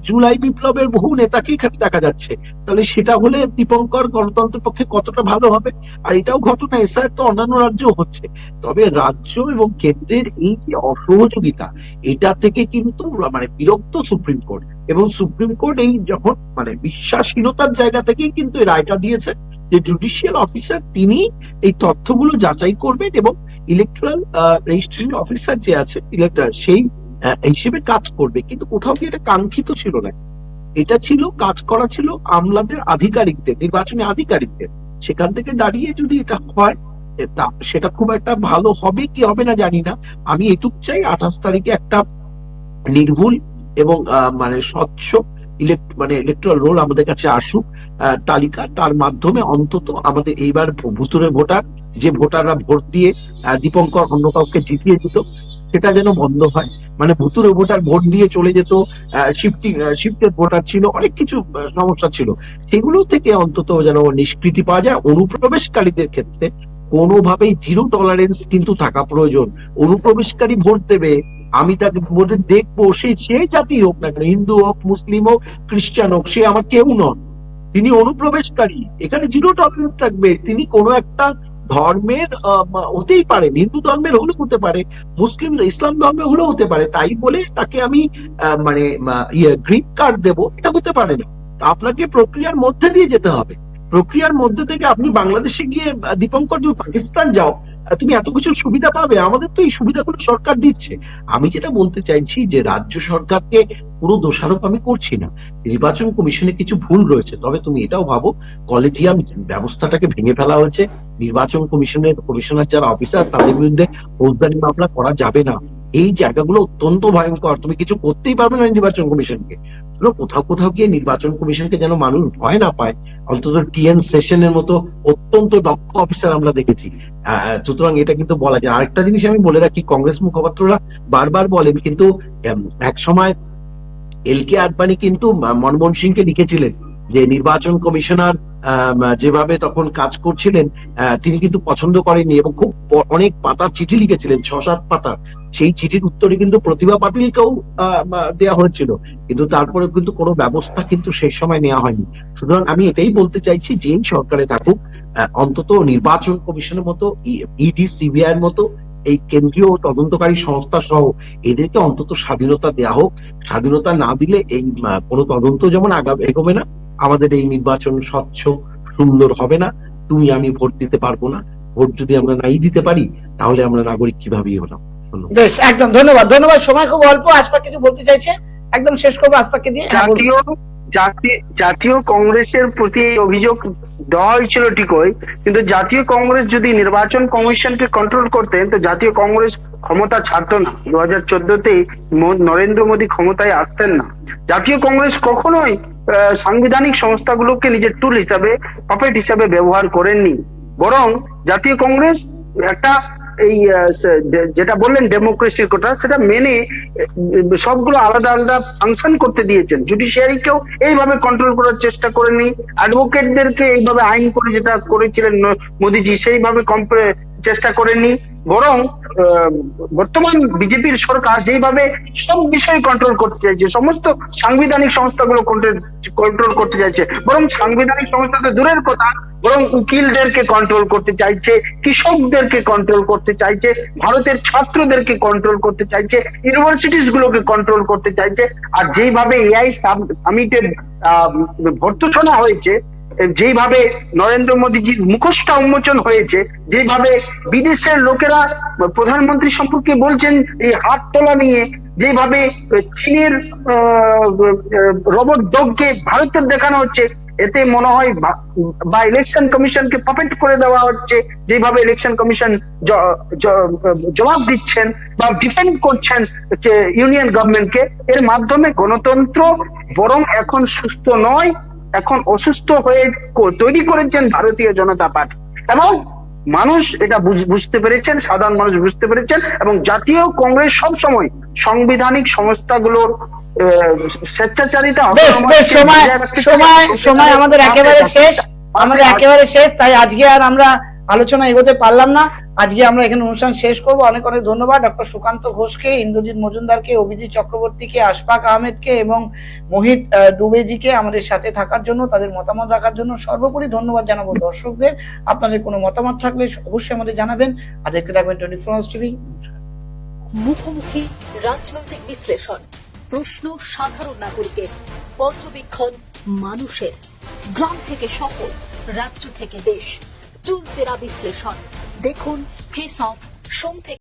জুলাই বিপ্লবের বহু নেতাকে এখানে দেখা যাচ্ছে। তাহলে সেটা হলে দীপঙ্কর গণতন্ত্রের পক্ষে কতটা ভালো হবে? আর এটাও ঘটনা, এসআর তো অন্যান্য রাজ্যও হচ্ছে। তবে রাজ্য এবং কেন্দ্রের এই যে অসহযোগিতা, এটা থেকে কিন্তু মানে বিরক্ত সুপ্রিম কোর্ট, এবং সুপ্রিম কোর্ট এই যখন মানে বিশ্বাসহীনতার জায়গা থেকেই কিন্তু এই রায়টা দিয়েছে যে জুডিশিয়াল অফিসার তিনি এই তথ্যগুলো যাচাই করবেন এবং ইলেকট্রাল রেজিস্ট্রেশন অফিসার যে আছে ইলেকট্রাল, সেই হিসেবে কাজ করবে। কিন্তু কোথাও কি এটা কাঙ্ক্ষিত ছিল না, এটা ছিল কাজ করা ছিল আমলাদের, আধিকারিকদের, নির্বাচনী আধিকারিকদের। সেখান থেকে দাঁড়িয়ে যদি এটা হয় সেটা খুব একটা ভালো হবে কি হবে না জানি না। আমি এটুকু চাই 28 তারিখে একটা নির্ভুল এবং মানে স্বচ্ছ মানে ইলেকট্রাল রোল আমাদের কাছে আসুক, তালিকা, তার মাধ্যমে অন্তত আমাদের এইবার ভুতুরে ভোটার, যে ভোটাররা ভোট দিয়ে দীপঙ্কর অন্য কাউকে জিতিয়ে দিত, সেটা যেন বন্ধ হয়। মানে ভুতুরে ভোটার ভোট দিয়ে চলে যেত, শিফটেড ভোটার ছিল, অনেক কিছু সমস্যা ছিল, সেগুলো থেকে অন্তত যেন নিষ্কৃতি পাওয়া যায়। অনুপ্রবেশকারীদের ক্ষেত্রে কোনোভাবেই 0 টলারেন্স কিন্তু থাকা প্রয়োজন। অনুপ্রবেশকারী ভোট দেবে, আমি তাকে ভোটে দেখবো, সে জাতি হোক না কেন, হিন্দু হোক, মুসলিম হোক, খ্রিস্টান হোক, সে আমার কেউ নন, তিনি অনুপ্রবেশকারী। এখানে 0 টলারেন্স থাকবে। তিনি কোনো একটা ধর্মের হতেই পারে, হিন্দু ধর্মের হলেও হতে পারে, মুসলিম ইসলাম ধর্মের হলেও হতে পারে, তাই বলে তাকে আমি মানে গ্রিন কার্ড দেবো, এটা হতে পারে না। আপনাকে প্রক্রিয়ার মধ্যে দিয়ে যেতে হবে। প্রক্রিয়ার মধ্যে থেকে আপনি বাংলাদেশে গিয়ে দীপঙ্কর যদি পাকিস্তান যাও, তুমি এত কিছু সুবিধা পাবে। আমাদের তো এই সুবিধাগুলো সরকার দিচ্ছে। আমি যেটা বলতে চাইছি যে রাজ্য সরকারকে পুরো দোষারোপ আমি করছি না, নির্বাচন কমিশনে কিছু ভুল রয়েছে, তবে তুমি এটাও ভাবো কলেজিয়াম ব্যবস্থাটাকে ভেঙে ফেলা হয়েছে, নির্বাচন কমিশনার যারা অফিসার তাদের বিরুদ্ধে ফৌজদারি মামলা করা যাবে না, এই জায়গাগুলো অত্যন্ত ভয়ঙ্কর, তুমি কিছু করতেই পারবে না নির্বাচন কমিশনকে। কোথাও কোথাও গিয়ে নির্বাচন কমিশনকে যেন মানুষ ভয় না পায়, অন্তত টিএন সেশনের মতো অত্যন্ত দক্ষ অফিসার আমরা দেখেছি। সুতরাং এটা কিন্তু বলা যায়। আরেকটা জিনিস আমি বলে রাখি, কংগ্রেস মুখপাত্ররা বারবার বলেন, কিন্তু এক সময় এল.কে. আদবানি কিন্তু মনমোহন সিংকে লিখেছিলেন যে নির্বাচন কমিশনার যেভাবে তখন কাজ করছিলেন তিনি কিন্তু পছন্দ করেননি, এবং খুব অনেক পাতার চিঠি লিখেছিলেন, 6-7 পাতা। সেই চিঠির উত্তরে কিন্তু প্রতিভা পাতিলকেও দেওয়া হয়েছিল, কিন্তু তারপরে কিন্তু কোনো ব্যবস্থা কিন্তু সেই সময় নেওয়া হয়নি। সুতরাং আমি এটাই বলতে চাইছি, যেই সরকারে থাকুক অন্তত নির্বাচন কমিশনের মতো, ইডি, সিবিআই এর মতো এই কেন্দ্রীয় তদন্তকারী সংস্থা সহ এদেরকে অন্তত স্বাধীনতা দেওয়া হোক। স্বাধীনতা না দিলে এই কোনো তদন্ত যেমন এগোবে না, আমাদের এই নির্বাচন স্বচ্ছ সুন্দর হবে না, তুমি আমি ভোট দিতে পারবো না। ভোট যদি আমরা নাই দিতে পারি তাহলে আমরা নাগরিক কিভাবেই হলাম। বেশ, একদম ধন্যবাদ। সময় খুব অল্প, আশফাক কিছু বলতে চাইছে, একদম শেষ করবো আশফাককে দিয়ে। জাতীয় কংগ্রেসের প্রতি অভিযোগ দেওয়া হয়েছিল ঠিকই, কিন্তু জাতীয় কংগ্রেস যদি নির্বাচন কমিশনকে কন্ট্রোল করতেন তো জাতীয় কংগ্রেস ক্ষমতা ছাড়তো না। 2014-তে নরেন্দ্র মোদী ক্ষমতায় আসতেন না। জাতীয় কংগ্রেস কখনোই সাংবিধানিক সংস্থাগুলোকে নিজের টুল হিসাবে, পাপেট হিসাবে ব্যবহার করেননি, বরং জাতীয় কংগ্রেস একটা এই যেটা বললেন ডেমোক্রেসির কথা, সেটা মেনে সবগুলো আলাদা আলাদা ফাংশন করতে দিয়েছেন। জুডিশিয়ারিকেও এইভাবে কন্ট্রোল করার চেষ্টা করেননি, অ্যাডভোকেটদেরকে এইভাবে আইন করে যেটা করেছিলেন মোদিজি সেইভাবে চেষ্টা করেননি, বরং বর্তমান বিজেপির সরকার যেইভাবে সব বিষয় কন্ট্রোল করতে চাইছে, সমস্ত সাংবিধানিক সংস্থাগুলো কন্ট্রোল করতে চাইছে, বরং সাংবিধানিক সংস্থা তো দূরের কথা, বরং উকিলদেরকে কন্ট্রোল করতে চাইছে, কৃষকদেরকে কন্ট্রোল করতে চাইছে, ভারতের ছাত্রদেরকে কন্ট্রোল করতে চাইছে, ইউনিভার্সিটিস গুলোকে কন্ট্রোল করতে চাইছে। আর যেইভাবে এআই সামিটের ভর্ৎসনা হয়েছে, যেইভাবে নরেন্দ্র মোদীজির মুখোশটা উন্মোচন হয়েছে, যেভাবে বিদেশের লোকেরা প্রধানমন্ত্রী সম্পর্কে বলছেন এই হাত তোলা নিয়ে, যেভাবে চীনের রোবট ডগকে ভারতের দেখানো হচ্ছে, এতে মনে হয় বা ইলেকশন কমিশনকে পাপেট করে দেওয়া হচ্ছে, যেভাবে ইলেকশন কমিশন জবাব দিচ্ছেন বা ডিফেন্ড করছেন ইউনিয়ন গভর্নমেন্টকে, এর মাধ্যমে গণতন্ত্র বরং এখন সুস্থ নয়, এখন অসুস্থ হয়ে তৈরি করেছেন ভারতীয় জনতা পার্টি। এবং মানুষ এটা বুঝতে পেরেছেন, সাধারণ মানুষ বুঝতে পেরেছেন, এবং জাতীয় কংগ্রেস সব সময় সাংবিধানিক সংস্থাগুলোর স্বেচ্ছাচারিতা। সময় আমাদের একেবারে শেষ, তাই আজকে আর আমরা আলোচনা এগোতে পারলাম না। আজকে আমরা এখানে অনুষ্ঠান শেষ করবো। অনেক অনেক ধন্যবাদ ডক্টর সুকান্ত ঘোষকে, ইন্দ্রজিৎ মজুমদারকে, অভিজিৎ চক্রবর্তীকে, আশফাক আহমেদকে এবং মোহিত দুবেজিকে আমাদের সাথে থাকার জন্য, তাদের মতামত রাখার জন্য। সর্বোপরি ধন্যবাদ জানাবো দর্শকদের। আপনাদের কোনো মতামত থাকলে অবশ্যই আমাদের জানাবেন। আর দেখতে থাকবেন 24 আওয়ার্স টিভি। মুখোমুখি রাজনৈতিক বিশ্লেষণ, প্রশ্ন সাধারণ নাগরিকের, পর্যবেক্ষণ মানুষের, গ্রাম থেকে শহর, রাজ্য থেকে দেশ, চুলচেরা বিশ্লেষণ। দেখুন ফেস অফ সোম থেকে